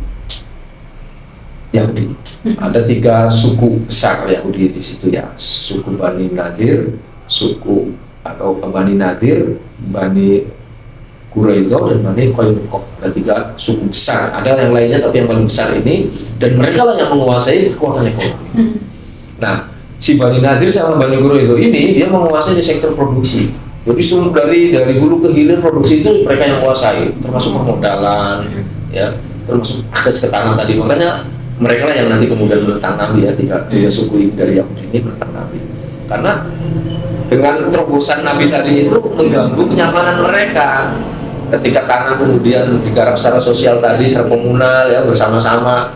Yahudi. Ada 3 suku besar Yahudi di situ ya, suku Bani Nadir, Bani Nadir, Bani Quraidah dan Bani Qainuqa. Ada 3 suku besar. Ada yang lainnya tapi yang paling besar ini, dan mereka lah yang menguasai kekuatan ekonomi. Nah, si Bani Nadir sama Bani Quraidah ini dia menguasai di sektor produksi. Jadi dari hulu ke hilir produksi itu mereka yang menguasai, termasuk permodalan, ya, termasuk akses ke tanah tadi. Makanya mereka lah yang nanti kemudian menentang Nabi ya, 3 suku ini dari Yahudi ini menentang Nabi. Karena dengan terobosan Nabi tadi itu mengganggu kenyamanan mereka. Ketika tanah kemudian digarap secara sosial tadi, secara komunal ya, bersama-sama,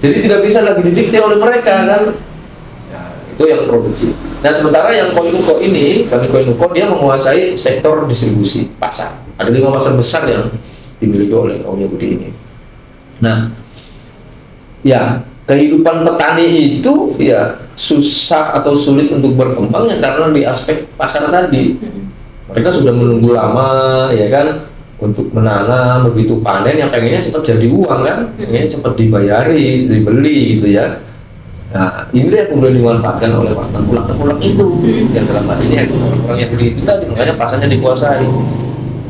Jadi tidak bisa lagi didikte oleh mereka kan. Nah, itu yang produksi. Nah, sementara yang Koinko ini, kami Koinko dia menguasai sektor distribusi pasar. Ada 5 pasar besar yang dimiliki oleh kaum Yahudi ini. Nah, ya kehidupan petani itu ya susah atau sulit untuk berkembang ya karena di aspek pasar tadi. Mereka sudah menunggu lama ya kan untuk menanam, begitu panen yang pengennya cepat jadi uang kan, pengennya cepat dibayari, dibeli gitu ya. Nah, ini yang kemudian dimanfaatkan oleh para tengkulak itu yang dalam hal ini orang-orang yang beli itu tadi, makanya pasarnya dikuasai.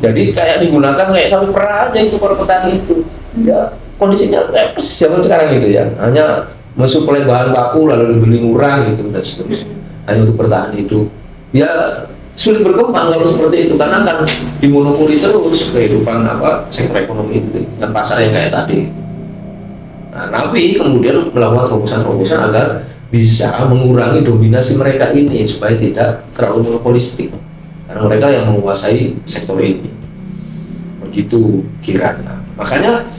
Jadi kayak digunakan kayak sapi perah aja itu para petani itu. Ya kondisinya kayak persis zaman sekarang gitu ya, hanya mensuplai bahan baku lalu dibeli murah gitu dan seterusnya, hanya untuk bertahan hidup. Ya sulit berkembang kalau seperti itu karena akan dimonopoli terus kehidupan sektor ekonomi itu dan pasar yang kayak tadi. Nah, Nabi kemudian melakukan terobosan-terobosan agar bisa mengurangi dominasi mereka ini supaya tidak terlalu monopolistik karena mereka yang menguasai sektor ini. Begitu kiranya. Makanya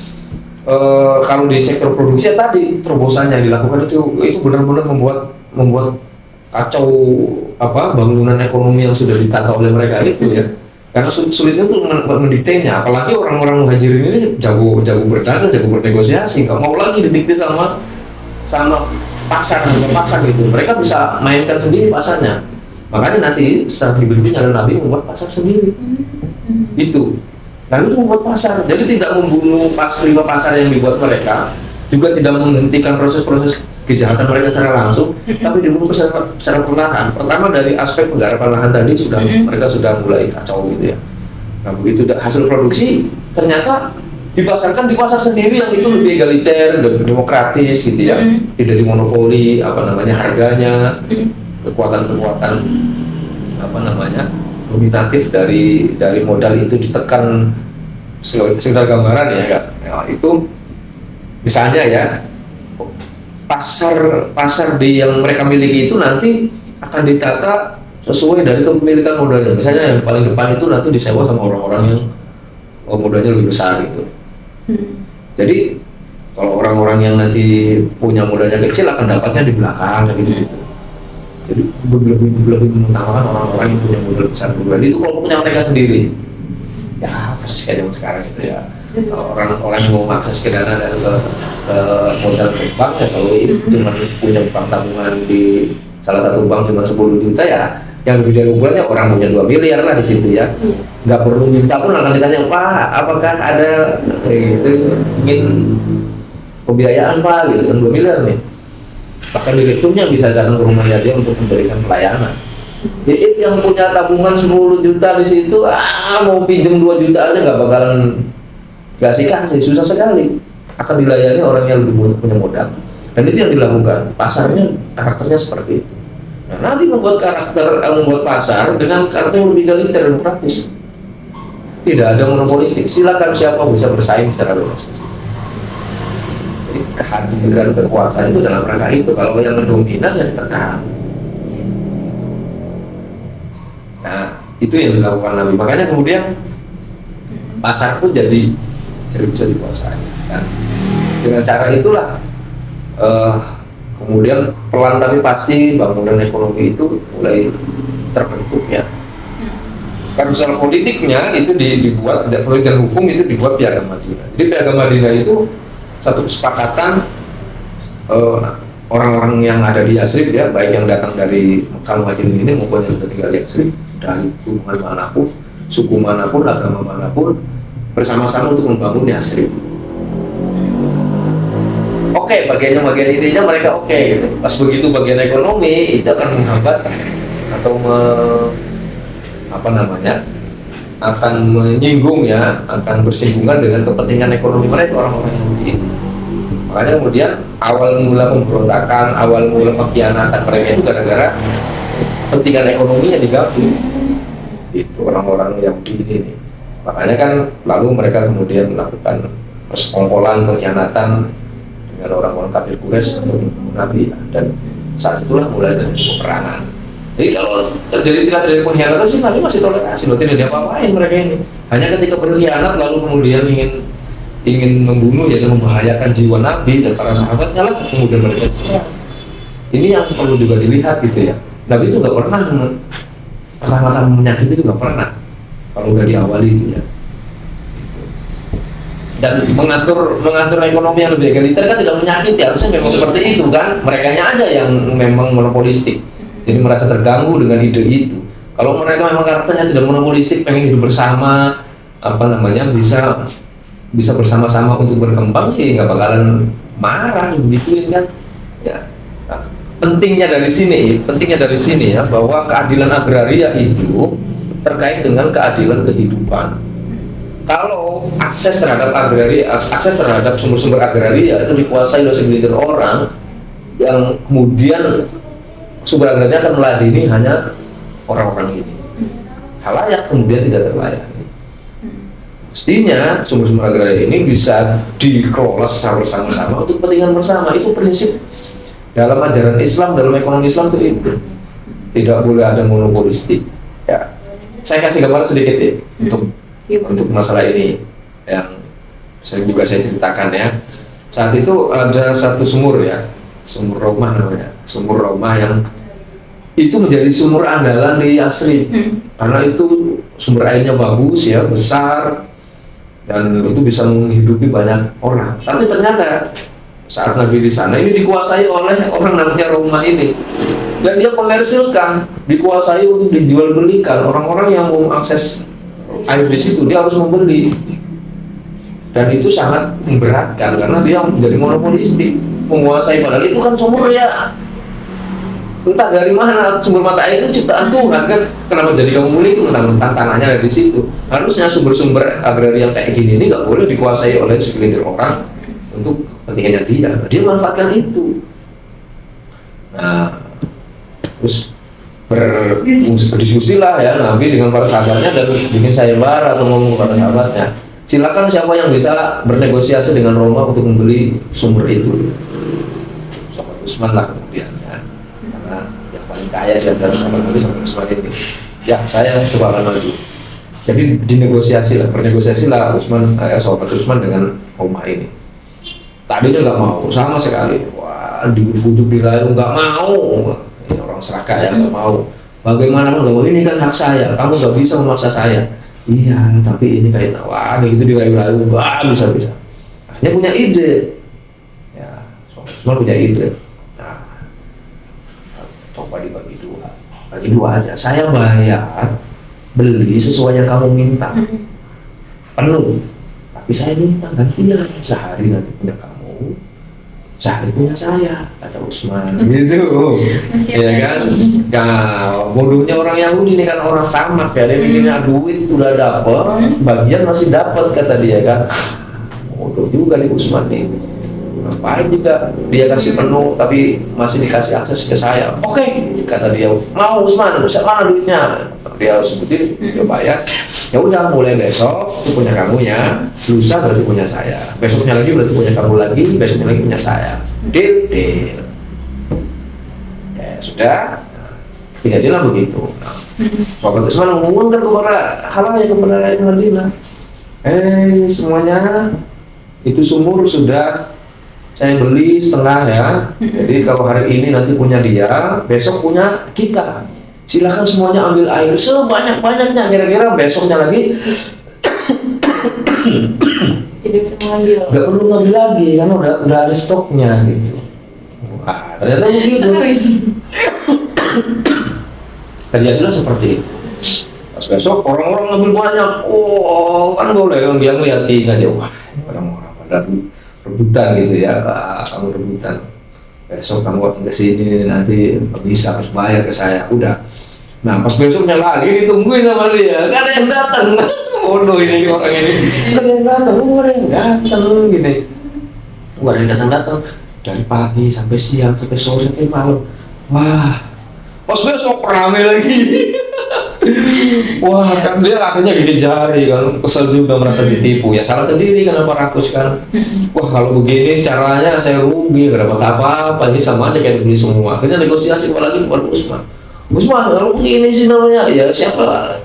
kalau di sektor produksi ya tadi terobosannya yang dilakukan itu benar-benar membuat kacau bangunan ekonomi yang sudah ditata oleh mereka itu ya. Karena sulitnya tuh mendiktinya, apalagi orang-orang muhajirin ini jago berdagang, jago bernegosiasi, nggak mau lagi didikte sama pasar gitu. Mereka bisa mainkan sendiri pasarnya. Makanya nanti strategi berikutnya adalah Nabi membuat pasar sendiri. Itu. Nabi itu membuat pasar, jadi tidak membunuh 5 pasar yang dibuat mereka, juga tidak menghentikan proses-proses kejahatan mereka secara langsung, tapi dibunuh secara perlahan. Pertama dari aspek penggarapan lahan tadi mereka sudah mulai kacau gitu ya. Nah begitu hasil produksi ternyata dipasarkan di pasar sendiri yang itu lebih egaliter, lebih demokratis gitu ya, tidak dimonopoli harganya, kekuatan dominatif dari modal itu ditekan. Sekedar gambaran ya Kak. Nah, itu misalnya ya pasar yang mereka miliki itu nanti akan ditata sesuai dari kepemilikan modalnya. Misalnya yang paling depan itu nanti disewa sama orang-orang yang modalnya lebih besar gitu. Jadi kalau orang-orang yang nanti punya modalnya kecil akan dapatnya di belakang gitu. Jadi lebih mengutamakan orang-orang yang punya modal besar dulu. Itu kelompoknya mereka sendiri. Ya persis kayak zaman sekarang gitu ya. Orang-orang yang mau mengakses ke dana dan ke modal ke bank ya kalau cuma punya bank tabungan di salah satu bank cuma 10 juta ya yang lebih dari ukurannya orang punya 2 miliar lah di situ ya. Nggak perlu minta pun akan ditanya, Pak apakah ada gitu ingin pembiayaan Pak gitu kan 2 miliar nih. Bahkan direkturnya bisa datang ke rumahnya dia untuk memberikan pelayanan. Jadi yang punya tabungan 10 juta di situ, mau pinjam 2 juta aja nggak bakalan kasih, susah sekali. Akan dilayani orang yang lebih punya modal. Dan itu yang dilakukan. Pasarnya karakternya seperti itu. Nah, Nabi membuat pasar dengan karakter yang lebih egaliter demokratis. Tidak ada monopolistik. Silakan siapa bisa bersaing secara bebas. Jadi kehadiran kekuasaan itu dalam rangka itu. Kalau yang mendominan ya ditekan. Nah, itu yang dilakukan Nabi. Makanya kemudian pasar pun jadi bisa dikuasai. Dan dengan cara itulah kemudian pelan tapi pasti bangunan ekonomi itu mulai terbentuk ya. Kan soal politiknya itu dibuat, politik dan hukum itu dibuat Piagam Madinah. Jadi Piagam Madinah itu satu kesepakatan orang-orang yang ada di Yathrib ya, baik yang datang dari Mekah Muhajirin ini maupun yang sudah tinggal di Yathrib dari hubungan manapun, suku manapun, agama manapun, bersama-sama untuk membangun Yathrib. Oke, bagian intinya mereka oke gitu. Pas begitu bagian ekonomi itu akan menghambat atau akan menyinggung ya, akan bersinggungan dengan kepentingan ekonomi mereka orang-orang yang begini. Makanya kemudian awal mula pemberontakan, awal mula pengkhianatan mereka itu gara-gara kepentingan ekonominya digabung. Itu orang-orang Yahudi ini nih. Makanya kan lalu mereka kemudian melakukan persekongkolan, pengkhianatan dengan orang-orang kafir Quraisy untuk membunuh Nabi dan saat itulah mulai terjadi peperangan. Jadi kalau tidak terjadi pengkhianatan sih Nabi masih toleransi, tidak diapa-apain mereka ini. Hanya ketika berkhianat lalu kemudian ingin ingin membunuh ya membahayakan jiwa Nabi dan para sahabatnya lah, kemudian mereka diserang. Ini yang perlu juga dilihat gitu ya. Nabi itu nggak pernah pertama-tama menyakiti, itu nggak pernah kalau udah diawali itu ya. Dan mengatur ekonomi yang lebih egaliter kan tidak menyakiti, harusnya memang seperti itu kan, merekanya aja yang memang monopolistik, jadi merasa terganggu dengan ide itu. Kalau mereka memang karakternya tidak monopolistik, pengen hidup bersama, bisa bersama-sama untuk berkembang sih nggak bakalan marah begituin kan ya. Nah, pentingnya dari sini ya, bahwa keadilan agraria itu terkait dengan keadilan kehidupan. Kalau akses terhadap sumber-sumber agraria itu dikuasai oleh segelintir orang, yang kemudian sumber agraria akan meladeni hanya orang-orang ini, halayak kemudian tidak terlayani. Mestinya sumber-sumber agraria ini bisa dikelola secara bersama-sama untuk kepentingan bersama. Itu prinsip dalam ajaran Islam, dalam ekonomi Islam itu tidak boleh ada monopolistik ya. Saya kasih gambaran sedikit ya untuk masalah ini yang saya ceritakan ya. Saat itu ada satu sumur ya, sumur Romah namanya, sumur Romah yang itu menjadi sumur andalan di Yasrib karena itu sumber airnya bagus ya, besar, dan itu bisa menghidupi banyak orang. Tapi ternyata saat Nabi di sana ini dikuasai oleh orang namanya Romah ini, dan dia komersilkan, dikuasai untuk dijual belikan. Orang-orang yang mau akses air di situ dia harus membeli, dan itu sangat memberatkan karena dia menjadi monopolistik, menguasai. Padahal itu kan sumur ya, entah dari mana sumber mata air itu ciptaan Tuhan kan, kenapa jadi kamu beli itu? Tentang tanahnya ada di situ. Harusnya sumber-sumber agraria yang kayak gini ini nggak boleh dikuasai oleh segelintir orang untuk kepentingannya dia manfaatkan itu. Nah, terus berdiskusi lah ya Nabi dengan para sahabatnya, dan bikin sayembara atau ngomong kepada sahabatnya, silakan siapa yang bisa bernegosiasi dengan Roma untuk membeli sumber itu. Sahabat Utsman lah kemudian ya, karena yang paling kaya di antara sahabat Nabi, sahabat Utsman ini. Ya, saya coba akan maju. Jadi bernegosiasi lah sahabat Utsman dengan Roma ini. Tadinya nggak mau sama sekali, wah dibujuk dirayu nggak mau. Ini orang serakah ya, nggak mau. Bagaimana nggak mau, ini kan hak saya, kamu nggak bisa memaksa saya. Iya, tapi ini kayak kayak gitu dirayu-rayu, nggak bisa. Akhirnya punya ide, ya, semua punya ide. Nah, coba dibagi dua aja. Saya bayar beli sesuai yang kamu minta, penuh. Tapi saya minta gantian, sehari nanti punya kamu, sehari punya saya, kata Utsman. Gitu, ya kan? Nah, bodohnya orang Yahudi ini kan orang tamak ya, dia mikirnya duit udah dapet, bagian masih dapat kata dia kan. Bodoh juga nih Utsman nih. Ngapain juga dia kasih penuh tapi masih dikasih akses ke saya. Oke, kata dia. Mau Utsman, mana duitnya? Dia sebutin, dia bayar. Ya udah, mulai besok itu punya kamu ya, lusa berarti punya saya, besoknya lagi berarti punya kamu lagi, besoknya lagi punya saya. Deal. Ya sudah, jadilah begitu. Sahabat Utsman mengumumkan kepada halayak, kepada rakyat Madinah, semuanya itu sumur sudah saya beli setengah ya. Jadi kalau hari ini nanti punya dia, besok punya kita. Silakan semuanya ambil air sebanyak-banyaknya. Kira-kira besoknya lagi tidak semua ambil. nggak perlu ngambil lagi karena udah ada stoknya gitu. Wah, ternyata begitu. Terjadilah seperti itu. Pas besok orang-orang ngambil banyak. Oh, kan boleh kan dia ngeliatin aja. Wah, orang-orang pada rebutan gitu ya. Kamu rebutan. Besok kamu akan kesini nanti bisa harus bayar ke saya. Udah. Nah pas besoknya lagi ditungguin sama dia, gak ada yang datang. Bodoh ini orang ini. Gak ada yang datang, gini. Gak ada yang datang dari pagi sampai siang sampai sore sampai malam. Wah, pas besok rame lagi. Wah, kan dia akhirnya gigit jari kan, kesel juga merasa ditipu. Ya salah sendiri kan 400 kan. Wah kalau begini caranya saya rugi, gak dapat apa-apa. Ini sama aja kayak beli semua. Akhirnya negosiasi lagi kepada Utsman, kalau begini sih namanya, ya siapa?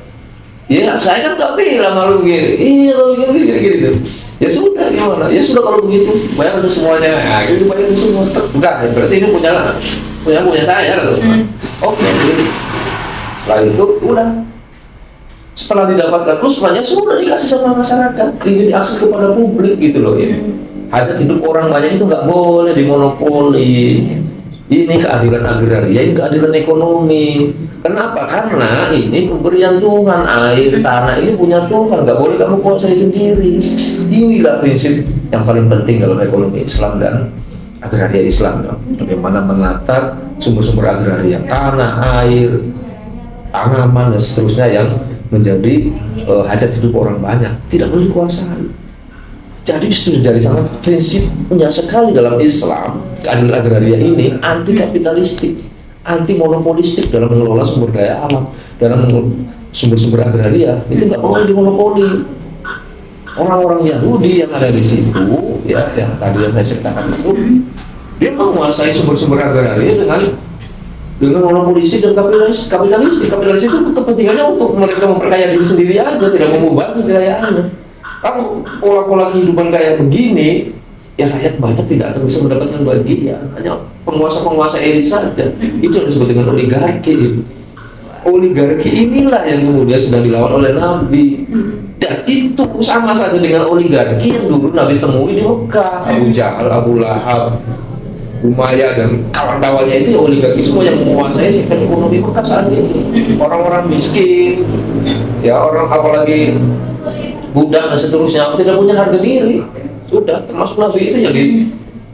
Ya saya kan gak bilang kalau begini. Iya kalau begini gitu. Ya sudah gimana? Ya sudah kalau begitu, bayar untuk semuanya. Nah, itu bayar semua. Udah, berarti ini punya saya kalau. Oke, jadi setelah itu udah. Setelah didapatkan usmanya sudah dikasih sama masyarakat, ini diakses kepada publik gitu loh ya. Hajat hidup orang banyak itu nggak boleh dimonopoli. Ini keadilan agraria, ini keadilan ekonomi. Kenapa? Karena ini pemberian Tuhan, air, tanah ini punya Tuhan, nggak boleh kamu kuasai sendiri. Inilah prinsip yang paling penting dalam ekonomi Islam dan agraria Islam. Ya. Bagaimana menata sumber-sumber agraria, tanah, air, tanaman dan seterusnya yang menjadi hajat hidup orang banyak, tidak boleh dikuasai. Jadi sudah dari sangat prinsipnya sekali dalam Islam, keadilan agraria ini anti kapitalistik, anti monopolistik dalam mengelola sumber daya alam, dalam sumber-sumber agraria itu nggak boleh dimonopoli. Orang-orang Yahudi yang ada di situ, ya yang tadi yang saya ceritakan itu, dia menguasai sumber-sumber agraria dengan monopolistik dan kapitalistik. Kapitalistik itu kepentingannya untuk mereka memperkaya diri sendiri aja, tidak mengubah kekayaannya. Kalau pola-pola kehidupan kayak begini, ya rakyat banyak tidak akan bisa mendapatkan bagian, hanya penguasa-penguasa elit saja. Itu yang disebut dengan oligarki. Oligarki inilah yang kemudian sedang dilawan oleh Nabi. Dan itu sama saja dengan oligarki yang dulu Nabi temui di Mekah. Abu Jahal, Abu Lahab, Umayyah dan kawan-kawannya itu ya oligarki semua yang menguasai sistem ekonomi Mekah saat itu. Orang-orang miskin, ya orang apalagi budak dan seterusnya tidak punya harga diri, sudah termasuk Nabi itu yang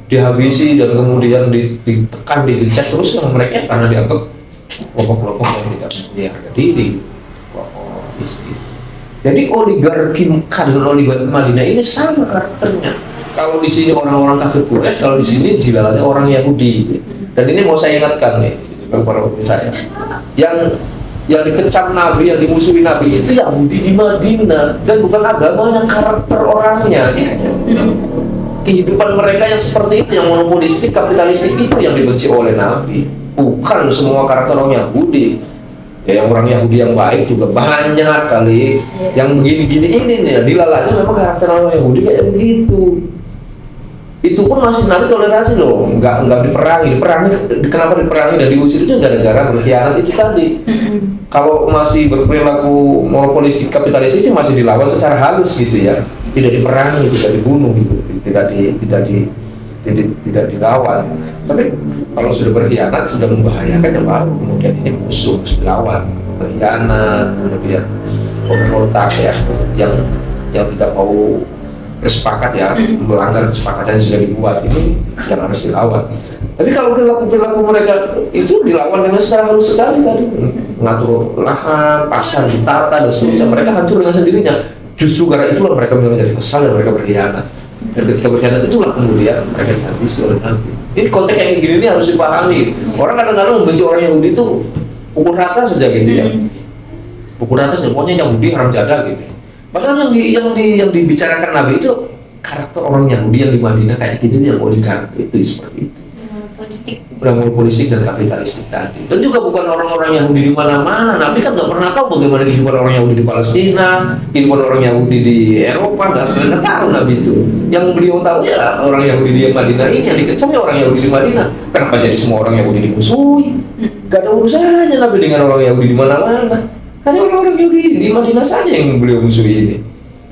dihabisi dan kemudian ditekan, dicek terus sama mereka karena dianggap kelompok-kelompok yang tidak punya harga diri, kelompok miskin. Jadi oligarki Mekah dengan oligarki Madinah ini sama karakternya. Kalau di sini orang-orang kafir Quraisy, kalau di sini dilalanya orang Yahudi. Dan ini mau saya ingatkan nih kepada saya, yang dikecam Nabi, yang dimusuhi Nabi itu Yahudi di Madinah, dan bukan agamanya, karakter orangnya. Kehidupan mereka yang seperti itu, yang monopolistik, kapitalistik itu yang dibenci oleh Nabi. Bukan semua karakter orang Yahudi. Ya, yang orang Yahudi yang baik juga banyak kali. Yang begini-gini ini nih, dilalanya memang karakter orang Yahudi kayak begitu. Itu pun masih Nabi toleransi loh, nggak diperangi. Kenapa diperangi dan diusir itu gara-gara berkhianat itu tadi. Kalau masih berperilaku monopolistik kapitalistik masih dilawan secara halus gitu ya, tidak diperangi, tidak dibunuh gitu, tidak dilawan. Tapi kalau sudah berkhianat, sudah membahayakan, ya baru kemudian ini musuh, dilawan, berkhianat, kemudian pemberontak ya, yang tidak mau bersepakat ya, melanggar kesepakatan yang sudah dibuat, ini yang harus dilawan. Tapi kalau perilaku mereka itu dilawan dengan secara halus sekali tadi, mengatur lahan, pasar ditata dan seterusnya, mereka hancur dengan sendirinya. Justru karena itulah mereka menjadi kesal dan mereka berkhianat. Dan ketika berkhianat itulah kemudian mereka dihabisi oleh Nabi. Ini konteks yang gini ini harus dipahami. Orang kadang-kadang membenci orang Yahudi itu pukul rata saja gitu ya. Pukul rata saja, pokoknya Yahudi haram jadah gitu. Padahal yang dibicarakan Nabi itu karakter orang Yahudi yang di Madinah kayak gitu, yang oligarki itu seperti itu. Monopolistik dan kapitalistik tadi. Dan juga bukan orang-orang Yahudi di mana-mana. Nabi kan nggak pernah tahu bagaimana kehidupan orang Yahudi di Palestina, kehidupan orang Yahudi di Eropa, nggak pernah tahu Nabi itu. Yang beliau tahu ya orang Yahudi di Madinah ini, yang dikecam ya orang Yahudi di Madinah. Kenapa jadi semua orang Yahudi dimusuhi? Gak ada urusannya Nabi dengan orang Yahudi di mana-mana. Hanya orang-orang Yahudi di Madinah saja yang beliau musuhi ini.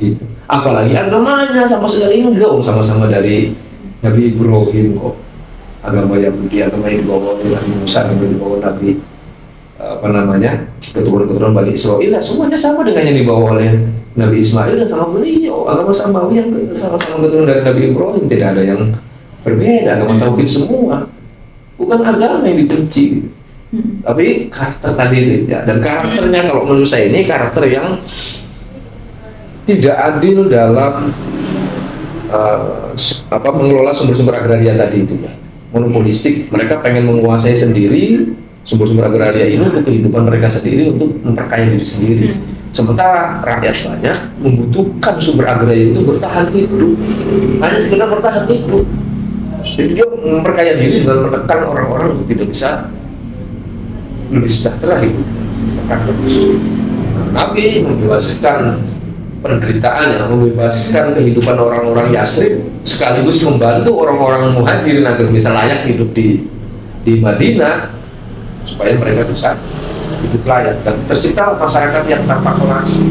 Gitu. Apalagi agamanya sama sekali enggak, sama-sama dari Nabi Ibrahim kok. Agama Yahudi, agama yang dibawa oleh Nabi Musa, agama yang dibawa Nabi keturunan Bani Israel, semuanya sama dengan yang dibawa oleh Nabi Ismail dan sama beliau. Agama samawi yang sama-sama keturunan dari Nabi Ibrahim, tidak ada yang berbeda, agama tauhid semua. Bukan agama yang dibenci. Tapi karakter tadi itu ya, dan karakternya kalau menurut saya ini karakter yang tidak adil dalam mengelola sumber-sumber agraria tadi itu ya. Monopolistik, mereka pengen menguasai sendiri sumber-sumber agraria ini untuk kehidupan mereka sendiri, untuk memperkaya diri sendiri. Sementara rakyat banyak membutuhkan sumber agraria itu bertahan hidup, hanya sekedar bertahan hidup. Jadi dia memperkaya diri dan menekan orang-orang untuk tidak bisa lebih sejahtera hidup. Nabi menjelaskan penderitaan yang membebaskan kehidupan orang-orang Yasrib sekaligus membantu orang-orang Muhajirin agar bisa layak hidup di Madinah supaya mereka bisa hidup layak dan tercipta masyarakat yang tanpa kelas.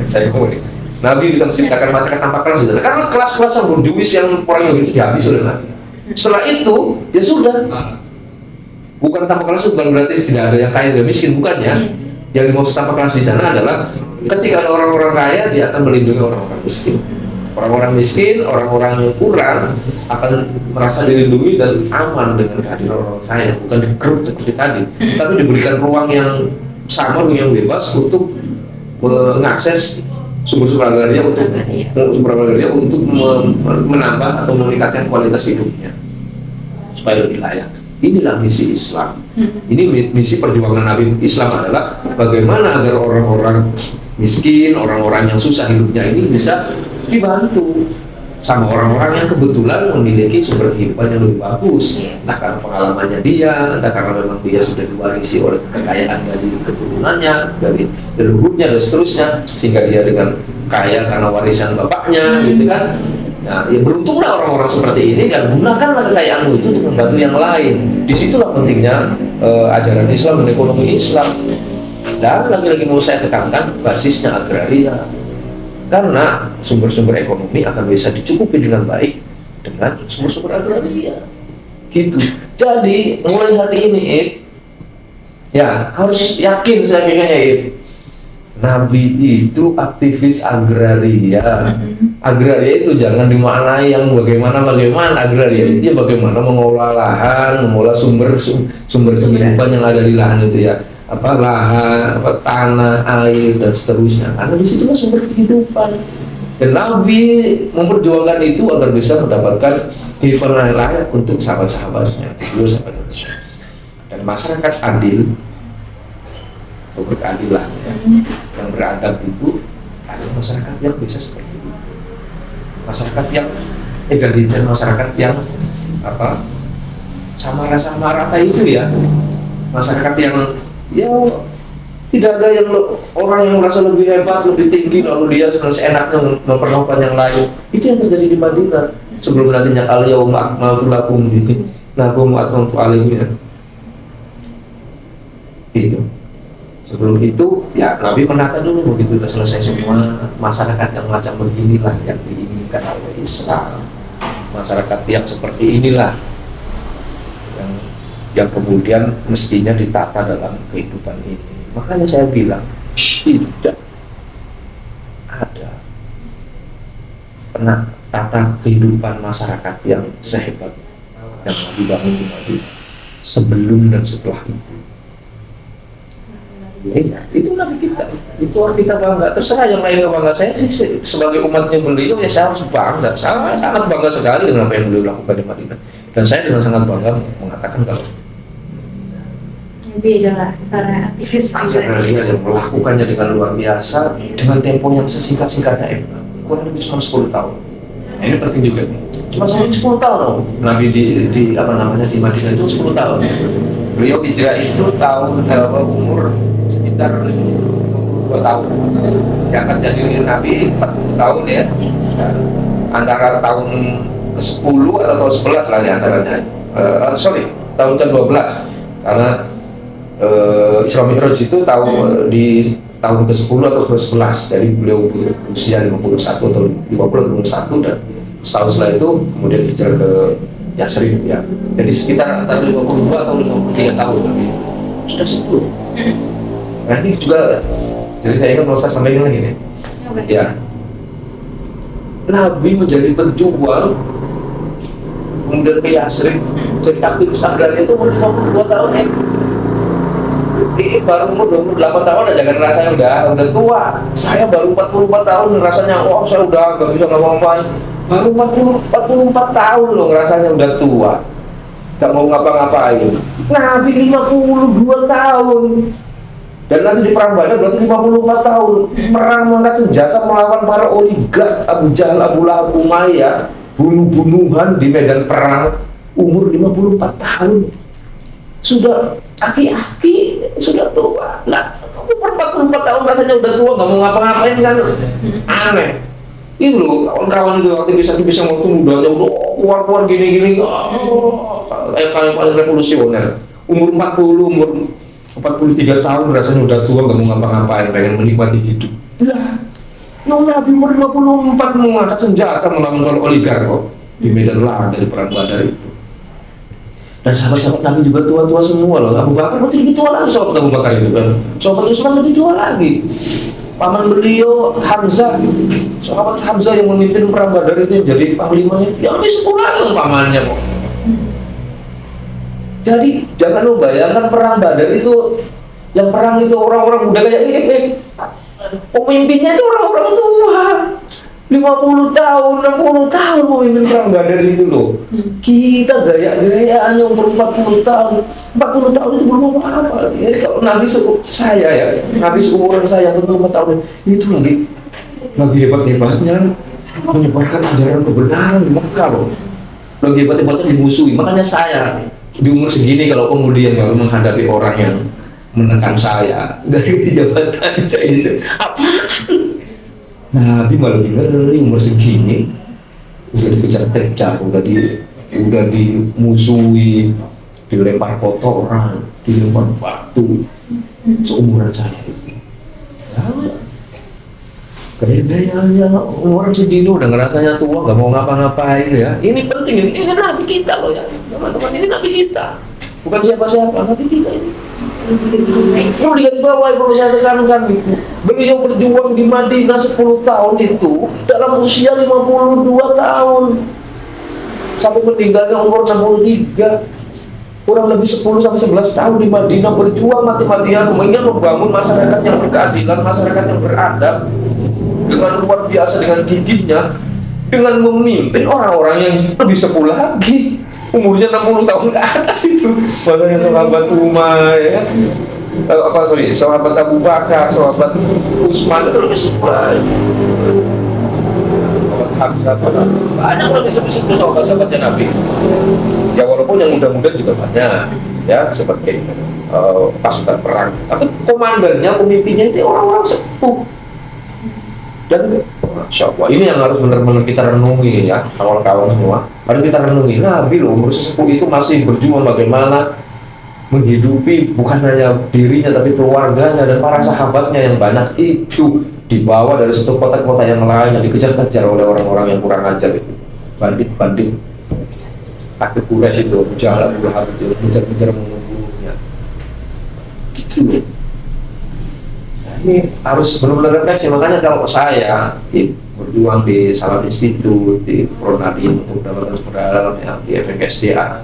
Saya ngomong nih, Nabi bisa menciptakan masyarakat tanpa kelas sudah. Karena kelas-kelas yang berjuis yang orang Yahudi itu dihabis oleh Nabi. Setelah itu ya sudah. Bukan tanpa kelas bukan berarti tidak ada yang kaya dan miskin, bukannya. Yang dimaksud tanpa kelas di sana adalah ketika ada orang-orang kaya, dia akan melindungi orang-orang miskin. Orang-orang miskin, orang-orang yang kurang akan merasa dilindungi dan aman dengan kehadiran orang kaya, bukan dikeruk seperti tadi, tapi diberikan ruang yang sama, yang bebas untuk mengakses sumber-sumber agraria untuk menambah atau meningkatkan kualitas hidupnya supaya lebih layak. Inilah misi Islam. Ini misi perjuangan Nabi Islam adalah bagaimana agar orang-orang miskin, orang-orang yang susah hidupnya ini bisa dibantu sama orang-orang yang kebetulan memiliki sumber kehidupan yang lebih bagus, entah karena pengalamannya dia, entah karena memang dia sudah diwarisi oleh kekayaan dari keturunannya, dari leluhurnya dan seterusnya, sehingga dia dengan kaya karena warisan bapaknya, gitu kan. Nah, ya beruntunglah orang-orang seperti ini dan gunakanlah kekayaanmu itu untuk membantu yang lain. Disitulah pentingnya ajaran Islam dan ekonomi Islam. Dan lagi-lagi mau saya tekankan basisnya agraria. Karena sumber-sumber ekonomi akan bisa dicukupi dengan baik dengan sumber-sumber agraria. Gitu. Jadi mulai hari ini, ya harus yakin saya kayaknya, Nabi itu aktivis agraria. Agraria itu jangan dimaknai yang bagaimana agraria itu ya bagaimana mengolah lahan, mengolah sumber kehidupan yang ada di lahan itu ya, lahan, tanah, air dan seterusnya. Karena di situlah sumber kehidupan. Dan Nabi memperjuangkan itu agar bisa mendapatkan kehidupan yang layak untuk sahabat-sahabatnya. Dan masyarakat adil atau berkeadilan yang beradab itu adalah masyarakat yang bisa seperti itu, masyarakat yang egaliter, masyarakat yang sama rata itu ya, masyarakat yang ya tidak ada yang orang yang merasa lebih hebat, lebih tinggi lalu dia seenaknya memperlakukan yang lain. Itu yang terjadi di Madinah sebelum nantinya al-yauma akmaltu lakum gitu. Nah, atmamtu alaikum itu. Sebelum itu, ya Nabi menata dulu begitu sudah selesai semua, masyarakat yang macam beginilah yang diinginkan oleh Islam. Masyarakat yang seperti inilah yang kemudian mestinya ditata dalam kehidupan ini. Makanya saya bilang tidak ada pernah tata kehidupan masyarakat yang sehebat yang Nabi bangun di Madinah sebelum dan setelah itu. Itu Nabi kita, itu orang kita bangga. Terserah yang lain bangga. Saya sih sebagai umatnya beliau ya saya harus bangga. Saya sangat bangga sekali dengan apa yang beliau lakukan di Madinah. Dan saya dengan sangat bangga mengatakan kalau Nabi adalah seorang aktivis yang melakukannya dengan luar biasa dengan tempo yang sesingkat-singkatnya. Kurang lebih cuma 10 tahun. Nah, ini penting juga nih. Cuma sampai 10 tahun loh. Nabi di Madinah itu 10 tahun. Beliau hijrah itu umur sekitar 2 tahun. Diangkat jadi Nabi 40 tahun ya. Antara tahun ke-10 atau tahun 11 lah diantaranya. Tahun ke-12 karena Isra Mi'raj itu di tahun ke-10 atau ke-11. Jadi beliau berusia 51 atau 51 dan setahun setelah itu kemudian hijrah ke Yasrib ya. Jadi sekitar antara 52 atau 53 tahun sudah 10. Nah ini juga, jadi saya ingat mau saya sampaikan lagi nih. Ya, Nabi menjadi pejuang kemudian ke Yasrib jadi aktivis agraria itu umur 52 tahun ya. Ini baru umur 28 tahun aja kan rasanya udah tua. Saya baru 44 tahun rasanya saya udah gak bisa ngapa-ngapain. Baru 44 tahun loh rasanya udah tua, gak mau ngapa-ngapain. Nabi 52 tahun dan nanti di perang Badar berarti 54 tahun perang mengangkat senjata melawan para oligark Abu Jahal, Abu Lahab, Umayyah, bunuh-bunuhan di medan perang umur 54 tahun. Sudah aki-aki sudah tua. Nah, umur 44 tahun rasanya udah tua, nggak mau ngapa-ngapain kan? Aneh. Itu loh, kawan-kawan itu aktivis-aktivis yang waktu mudanya udah keluar-keluar gini-gini, kayak paling revolusioner. Umur 43 tahun rasanya udah tua, nggak mau ngapa-ngapain, pengen menikmati hidup. Lah, Nabi umur 54 mau ngangkat senjata melawan oligark kok di medan laga di perang Badar itu. Dan sahabat-sahabat Nabi juga tua-tua semua loh. Abu Bakar masih lebih tua lagi, sahabat Abu Bakar itu kan. Sahabat Utsman lebih tua lagi. Paman beliau Hamzah, sahabat Hamzah yang memimpin perang Badar itu yang jadi panglimanya, ya lebih 10 lagi pamannya kok. Jadi jangan lu bayangkan perang Badar itu, yang perang itu orang-orang muda kayak pemimpinnya itu orang-orang tua. 50 tahun, 60 tahun memimpin perang Badar itu loh. Kita gaya-gayaannya umur 40 tahun. 40 tahun itu belum apa-apa. Jadi kalau Nabi saya ya, Nabi seumuran saya 45 tahun itu lagi hebat-hebatnya menyebarkan ajaran kebenaran di Mekah loh. Lagi hebat-hebatnya dimusuhi. Makanya saya di umur segini kalau kemudian baru menghadapi orang yang menekan saya dari jabatan saya itu apa? Nabi malah ngeri umur segini udah dikejar-kejar, udah dimusuhi, dilempar kotoran, dilempar batu seumuran saya itu. Gaya-gayanya orang segini udah ngerasanya tua, nggak mau ngapa-ngapain ya. Ini penting, ini Nabi kita loh ya teman-teman, ini Nabi kita, bukan siapa-siapa, Nabi kita ini. Mau lihat bawah yang perlu saya tekankan itu, beliau berjuang di Madinah 10 tahun itu dalam usia 52 tahun sampai meninggalnya umur 63, kurang lebih 10 sampai 11 tahun di Madinah berjuang mati-matian ingin membangun masyarakat yang berkeadilan, masyarakat yang beradab dengan luar biasa, dengan gigihnya, dengan memimpin orang-orang yang lebih sepuh lagi, umurnya 60 tahun ke atas itu. Makanya sahabat Umar ya, sahabat Abu Bakar, sahabat Utsman itu lebih sepuh lagi. Sahabat Hamzah, banyak lagi sepuh sahabat-sahabatnya Nabi. Ya walaupun yang muda-muda juga banyak, ya seperti pasukan perang. Tapi komandannya, pemimpinnya itu orang-orang sepuh. Dan Masya Allah, ini yang harus benar-benar kita renungi ya, kawan-kawan semua. Harus kita renungi, Nabi loh umur sesepuh itu masih berjuang bagaimana menghidupi bukan hanya dirinya tapi keluarganya dan para sahabatnya yang banyak itu dibawa dari satu kota ke kota yang lain, yang dikejar-kejar oleh orang-orang yang kurang ajar itu, bandit-bandit takut Quraisy itu, jalan juga habis itu kejar-kejar membunuhnya gitu loh. Ini harus benar-benar refleksi. Makanya kalau saya berjuang di Salam Institute, di Pronadi untuk mendapatkan modal ya, di FNKSDA,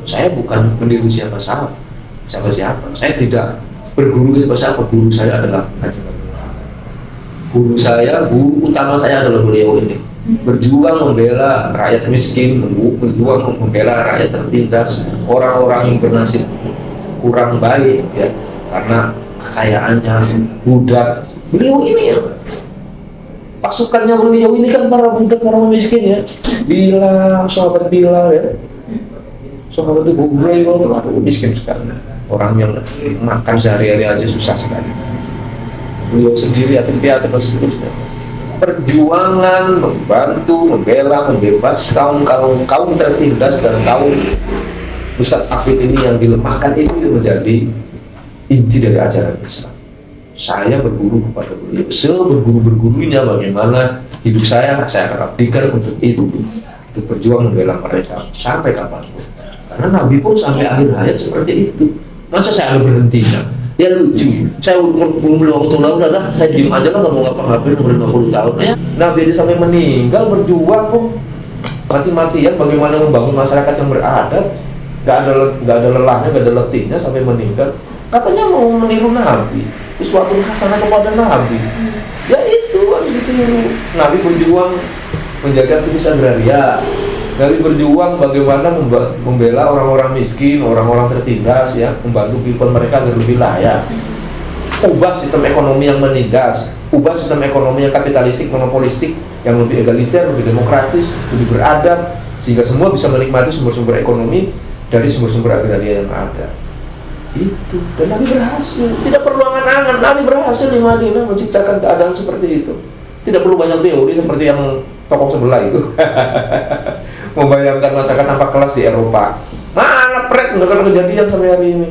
saya bukan meniru siapa-siapa. Saya tidak berguru ke siapa-siapa. Guru saya adalah guru utama saya adalah beliau ini. Berjuang membela rakyat miskin, berjuang membela rakyat tertindas, orang-orang yang bernasib kurang baik ya, karena kekayaannya, budak. Beliau ini ya, pasukannya beliau ini kan para budak, para miskin ya. Bilal, sahabat Bilal ya, sahabat Abu Hurairah itu aduh, miskin sekali. Orang yang makan sehari-hari aja susah sekali. Beliau sendiri yatim-piatu dan seterusnya. Perjuangan membantu, membela, membebas kaum tertindas dan kaum Ustadz Afid ini yang dilemahkan itu menjadi inti dari ajaran Islam. Saya berguru kepada beliau, seberguru-bergurunya bagaimana hidup saya akan abdikan untuk itu, untuk berjuang membela mereka sampai kapanpun. Karena Nabi pun sampai akhir hayat seperti itu. Masa saya ada berhentinya? Ya lucu. Saya belum waktu lalu dah, saya diem aja lah, nggak mau ngapa-ngapain umur 50 tahun ya. Nabi aja sampai meninggal berjuang kok, mati-matian bagaimana membangun masyarakat yang beradab, nggak ada lelahnya, nggak ada letihnya sampai meninggal. Katanya mau meniru Nabi, sesuatu hasanah kepada Nabi. Ya itu harus ditiru. Nabi berjuang menjaga aktivis agraria. Nabi berjuang bagaimana membela orang-orang miskin, orang-orang tertindas ya, membantu kehidupan mereka agar lebih layak. Ubah sistem ekonomi yang menindas, ubah sistem ekonomi yang kapitalistik, monopolistik, yang lebih egaliter, lebih demokratis, lebih beradab, sehingga semua bisa menikmati sumber-sumber ekonomi dari sumber-sumber agraria yang ada. Itu, dan Nabi berhasil. Tidak perlu angan-angan, Nabi berhasil di Madinah menciptakan keadaan seperti itu. Tidak perlu banyak teori seperti yang tokoh sebelah itu. Membayangkan masyarakat tanpa kelas di Eropa. Mana pret, nggak akan kejadian sampai hari ini.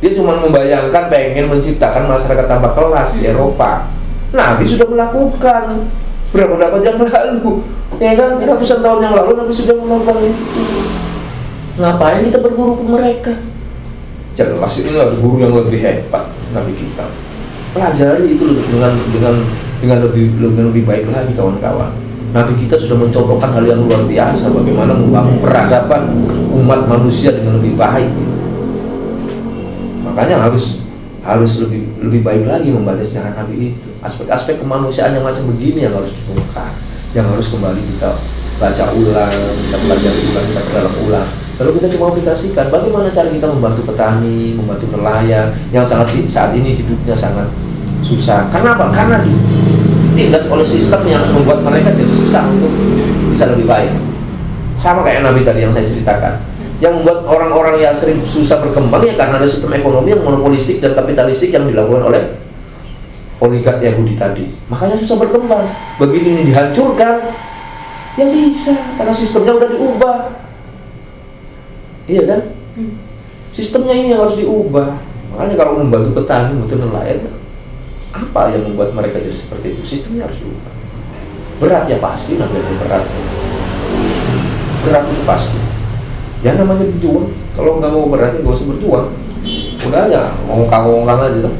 Dia cuma membayangkan pengen menciptakan masyarakat tanpa kelas di Eropa. Nabi sudah melakukan berapa jam lalu, ya kan, ratusan tahun yang lalu Nabi sudah melakukan itu. Ngapain kita berguru ke mereka? Jelas ini ada guru yang lebih hebat, Nabi kita. Pelajari itu dengan lebih baik lagi, kawan-kawan. Nabi kita sudah mencontohkan hal yang luar biasa, bagaimana membangun peradaban umat manusia dengan lebih baik. Makanya harus lebih baik lagi membaca sejarah Nabi itu. Aspek-aspek kemanusiaan yang macam begini yang harus dibongkar, yang harus kembali kita baca ulang, kita pelajari ulang, kita perdalam ulang. Lalu kita coba aplikasikan bagaimana cara kita membantu petani, membantu nelayan yang saat ini hidupnya sangat susah. Karena apa? Karena ditindas oleh sistem yang membuat mereka jadi susah untuk bisa lebih baik. Sama kayak Nabi tadi yang saya ceritakan. Yang membuat orang-orang Yasrib susah berkembang ya karena ada sistem ekonomi yang monopolistik dan kapitalistik yang dilakukan oleh oligark Yahudi tadi. Makanya susah berkembang. Begitu ini dihancurkan, ya bisa karena sistemnya udah diubah. Iya kan? Sistemnya ini yang harus diubah. Makanya kalau membantu petani, membantu nelayan, apa yang membuat mereka jadi seperti itu? Sistemnya harus diubah. Berat ya pasti, namanya berat. Berat itu pasti. Ya namanya berjuang. Kalau nggak mau berat, nggak usah berjuang. Udah aja, ngomong-ngomong aja tuh.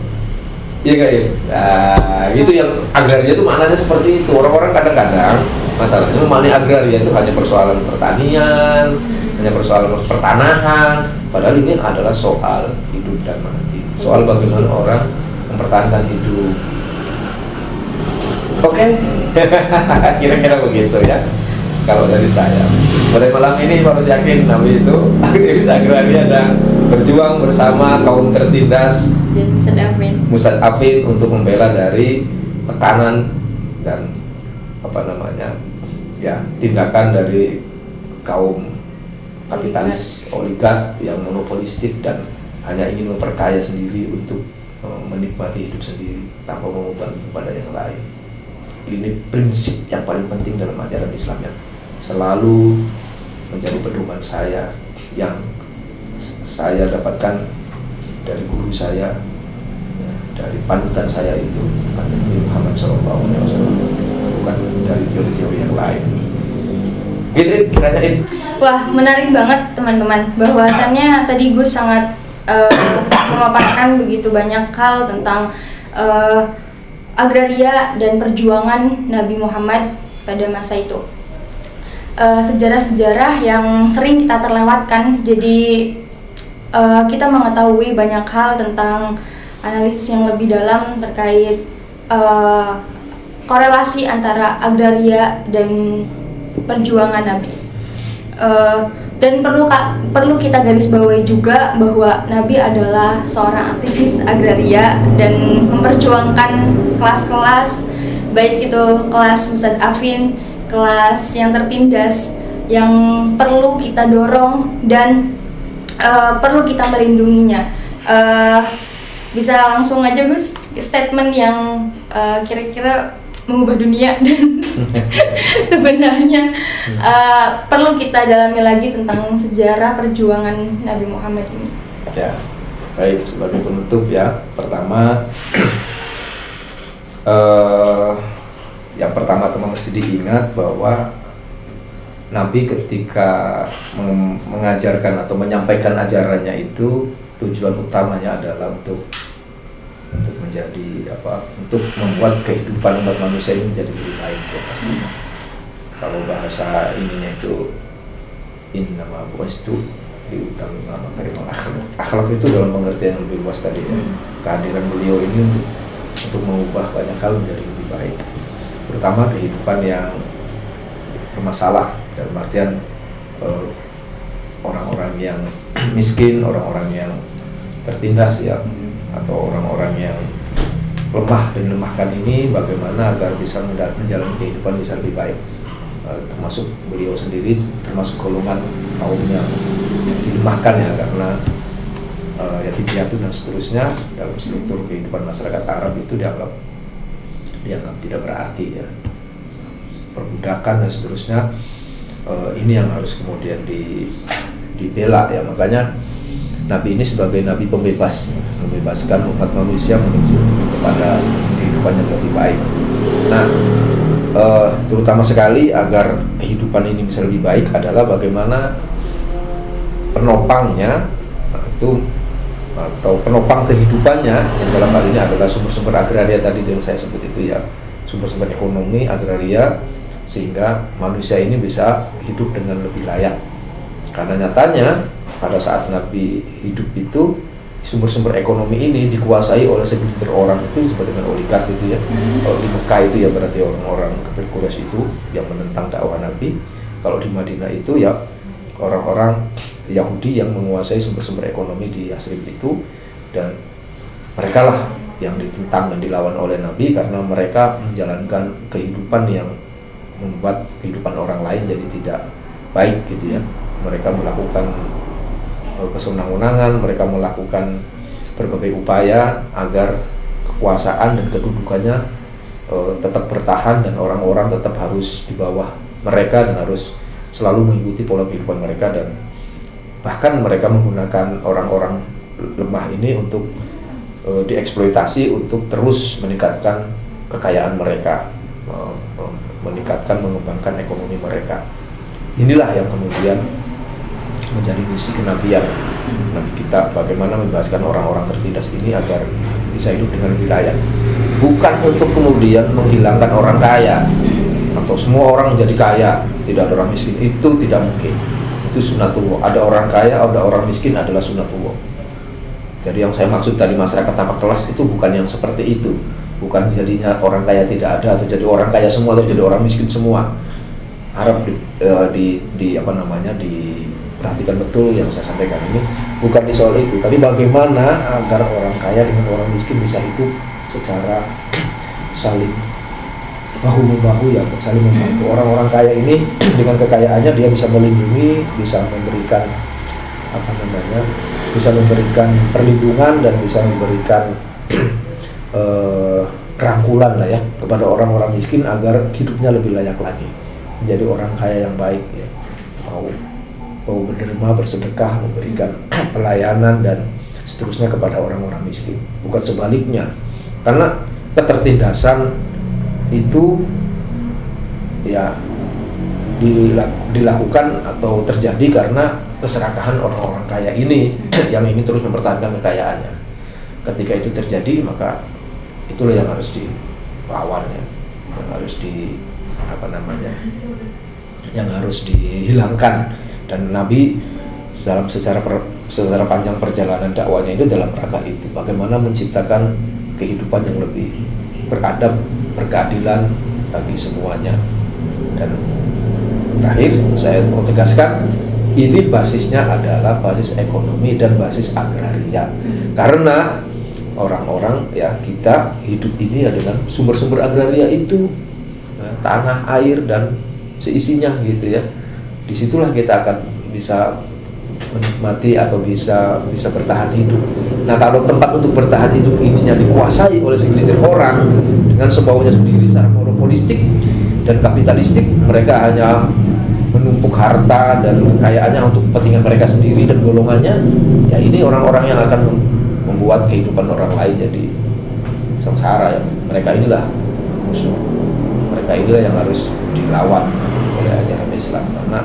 Iya gak ya? Nah, itu yang agraria itu maknanya seperti itu. Orang-orang kadang-kadang masalahnya memahami agraria itu hanya persoalan pertanian, hanya persoalan pertanahan. Padahal ini adalah soal hidup dan mati. Soal bagaimana orang mempertahankan hidup. Oke? Kira-kira begitu ya. Kalau dari saya, pada malam ini harus yakin Nabi itu aktivis agraria dan berjuang bersama kaum tertindas dan mustadafin untuk membela dari tekanan dan tindakan dari kaum kapitalis oligark yang monopolistik dan hanya ingin memperkaya sendiri untuk menikmati hidup sendiri tanpa mengubah kepada yang lain. Ini prinsip yang paling penting dalam ajaran Islam yang selalu menjadi pedoman saya, yang saya dapatkan dari guru saya, dari panutan saya itu Nabi Muhammad SAW, bukan dari teori-teori yang lain. Gitu kiranya. Wah, menarik banget teman-teman. Bahwasannya tadi Gus sangat memaparkan begitu banyak hal tentang agraria dan perjuangan Nabi Muhammad pada masa itu. Sejarah-sejarah yang sering kita terlewatkan, jadi kita mengetahui banyak hal tentang analisis yang lebih dalam terkait korelasi antara agraria dan perjuangan Nabi. Dan perlu kita garis bawahi juga bahwa Nabi adalah seorang aktivis agraria dan memperjuangkan kelas-kelas, baik itu kelas mustadafin, kelas yang tertindas, yang perlu kita dorong dan perlu kita melindunginya. Bisa langsung aja Gus, statement yang kira-kira mengubah dunia dan sebenarnya perlu kita dalami lagi tentang sejarah perjuangan Nabi Muhammad ini. Ya, baik, sebagai penutup ya, pertama yang pertama teman mesti diingat bahwa Nabi ketika mengajarkan atau menyampaikan ajarannya itu tujuan utamanya adalah untuk menjadi untuk membuat kehidupan umat manusia ini menjadi lebih baik ya pastinya. Kalau bahasa ininya itu ini nama buas itu diutang nama kalimat akhlak itu dalam pengertian yang lebih luas tadi ya. Kehadiran beliau ini untuk mengubah banyak hal menjadi lebih baik, terutama kehidupan yang bermasalah dalam artian orang-orang yang miskin, orang-orang yang tertindas ya, atau orang-orang yang lemah dan dilemahkan ini bagaimana agar bisa menjalani kehidupan bisa lebih baik, termasuk beliau sendiri termasuk golongan kaum yang dilemahkan ya, karena yatim piatu dan seterusnya dalam struktur kehidupan masyarakat Arab itu dianggap tidak berarti ya. Perbudakan dan seterusnya ini yang harus kemudian dibela ya. Makanya Nabi ini sebagai Nabi pembebas, membebaskan umat manusia menuju kepada kehidupan yang lebih baik. Nah, terutama sekali agar kehidupan ini bisa lebih baik adalah bagaimana penopangnya itu atau penopang kehidupannya yang dalam hal ini adalah sumber-sumber agraria tadi yang saya sebut itu ya, sumber-sumber ekonomi agraria, sehingga manusia ini bisa hidup dengan lebih layak. Karena nyatanya pada saat Nabi hidup itu sumber-sumber ekonomi ini dikuasai oleh segelintir orang itu disebut dengan oligark itu ya. Kalau di Mekah itu ya berarti orang-orang kafir Quraisy itu yang menentang dakwah Nabi. Kalau di Madinah itu ya orang-orang Yahudi yang menguasai sumber-sumber ekonomi di Yathrib itu, dan mereka lah yang ditentang dan dilawan oleh Nabi karena mereka menjalankan kehidupan yang membuat kehidupan orang lain jadi tidak baik gitu ya. Mereka melakukan kesenang-wenangan, mereka melakukan berbagai upaya agar kekuasaan dan kedudukannya tetap bertahan dan orang-orang tetap harus di bawah mereka dan harus selalu mengikuti pola kehidupan mereka, dan bahkan mereka menggunakan orang-orang lemah ini untuk dieksploitasi untuk terus meningkatkan kekayaan mereka, meningkatkan, mengembangkan ekonomi mereka. Inilah yang kemudian menjadi misi kenabian Nabi kita, bagaimana membebaskan orang-orang tertindas ini agar bisa hidup dengan lebih layak. Bukan untuk kemudian menghilangkan orang kaya atau semua orang menjadi kaya, tidak ada orang miskin, itu tidak mungkin. Itu sunatullah. Ada orang kaya, ada orang miskin adalah sunatullah. Jadi yang saya maksud tadi masyarakat tanpa kelas itu bukan yang seperti itu. Bukan jadinya orang kaya tidak ada atau jadi orang kaya semua atau jadi orang miskin semua. Harap perhatikan betul yang saya sampaikan ini, bukan di soal itu, tapi bagaimana agar orang kaya dengan orang miskin bisa hidup secara saling bahu-membahu ya, saling membantu. Orang-orang kaya ini dengan kekayaannya dia bisa melindungi, bisa memberikan bisa memberikan perlindungan dan bisa memberikan rangkulan lah ya kepada orang-orang miskin agar hidupnya lebih layak lagi, menjadi orang kaya yang baik ya, mau berderma, bersedekah, memberikan pelayanan dan seterusnya kepada orang-orang miskin, bukan sebaliknya. Karena ketertindasan itu ya dilakukan atau terjadi karena keserakahan orang-orang kaya ini yang ingin terus mempertahankan kekayaannya. Ketika itu terjadi, maka itulah yang harus dilawan ya, yang harus dihilangkan. Dan Nabi dalam secara panjang perjalanan dakwahnya itu dalam rangka itu, bagaimana menciptakan kehidupan yang lebih beradab, berkeadilan bagi semuanya. Dan terakhir saya mau tegaskan, ini basisnya adalah basis ekonomi dan basis agraria. Karena orang-orang ya kita hidup ini adalah sumber-sumber agraria itu, tanah, air dan seisinya gitu ya. Disitulah kita akan bisa menikmati atau bisa bertahan hidup. Nah, kalau tempat untuk bertahan hidup ininya dikuasai oleh segelintir orang dengan semaunya sendiri secara monopolistik dan kapitalistik, mereka hanya menumpuk harta dan kekayaannya untuk kepentingan mereka sendiri dan golongannya, ya ini orang-orang yang akan membuat kehidupan orang lain jadi sengsara ya. Mereka inilah musuh, mereka inilah yang harus dilawan oleh ajaran Islam, karena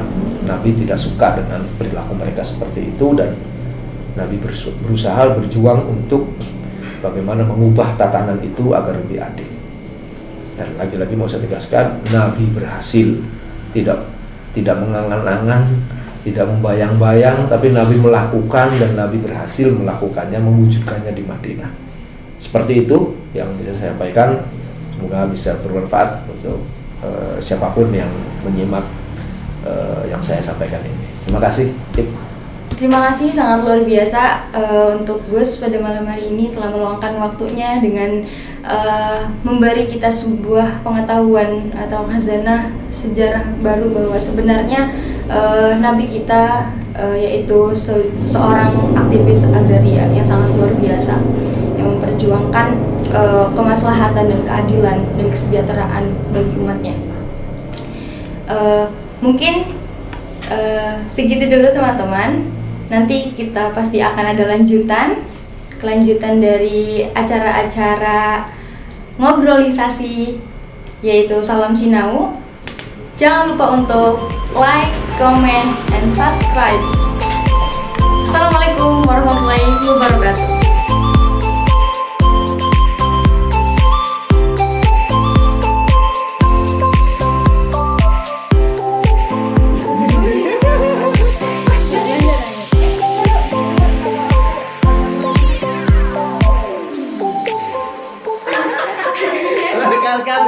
Nabi tidak suka dengan perilaku mereka seperti itu, dan Nabi berusaha berjuang untuk bagaimana mengubah tatanan itu agar lebih adil. Dan lagi-lagi mau saya tegaskan, Nabi berhasil, tidak mengangan-angan, tidak membayang-bayang, tapi Nabi melakukan dan Nabi berhasil melakukannya, mewujudkannya di Madinah. Seperti itu yang bisa saya sampaikan, semoga bisa bermanfaat untuk siapapun yang menyimak yang saya sampaikan ini. Terima kasih. Terima kasih sangat luar biasa untuk Gus pada malam hari ini telah meluangkan waktunya dengan memberi kita sebuah pengetahuan atau khazanah sejarah baru bahwa sebenarnya Nabi kita yaitu seorang aktivis agraria yang sangat luar biasa yang memperjuangkan kemaslahatan dan keadilan dan kesejahteraan bagi umatnya. Mungkin segitu dulu teman-teman. Nanti kita pasti akan ada kelanjutan dari acara-acara ngobrolisasi, yaitu Salam Sinau. Jangan lupa untuk like, comment, and subscribe. Assalamualaikum warahmatullahi wabarakatuh. Kal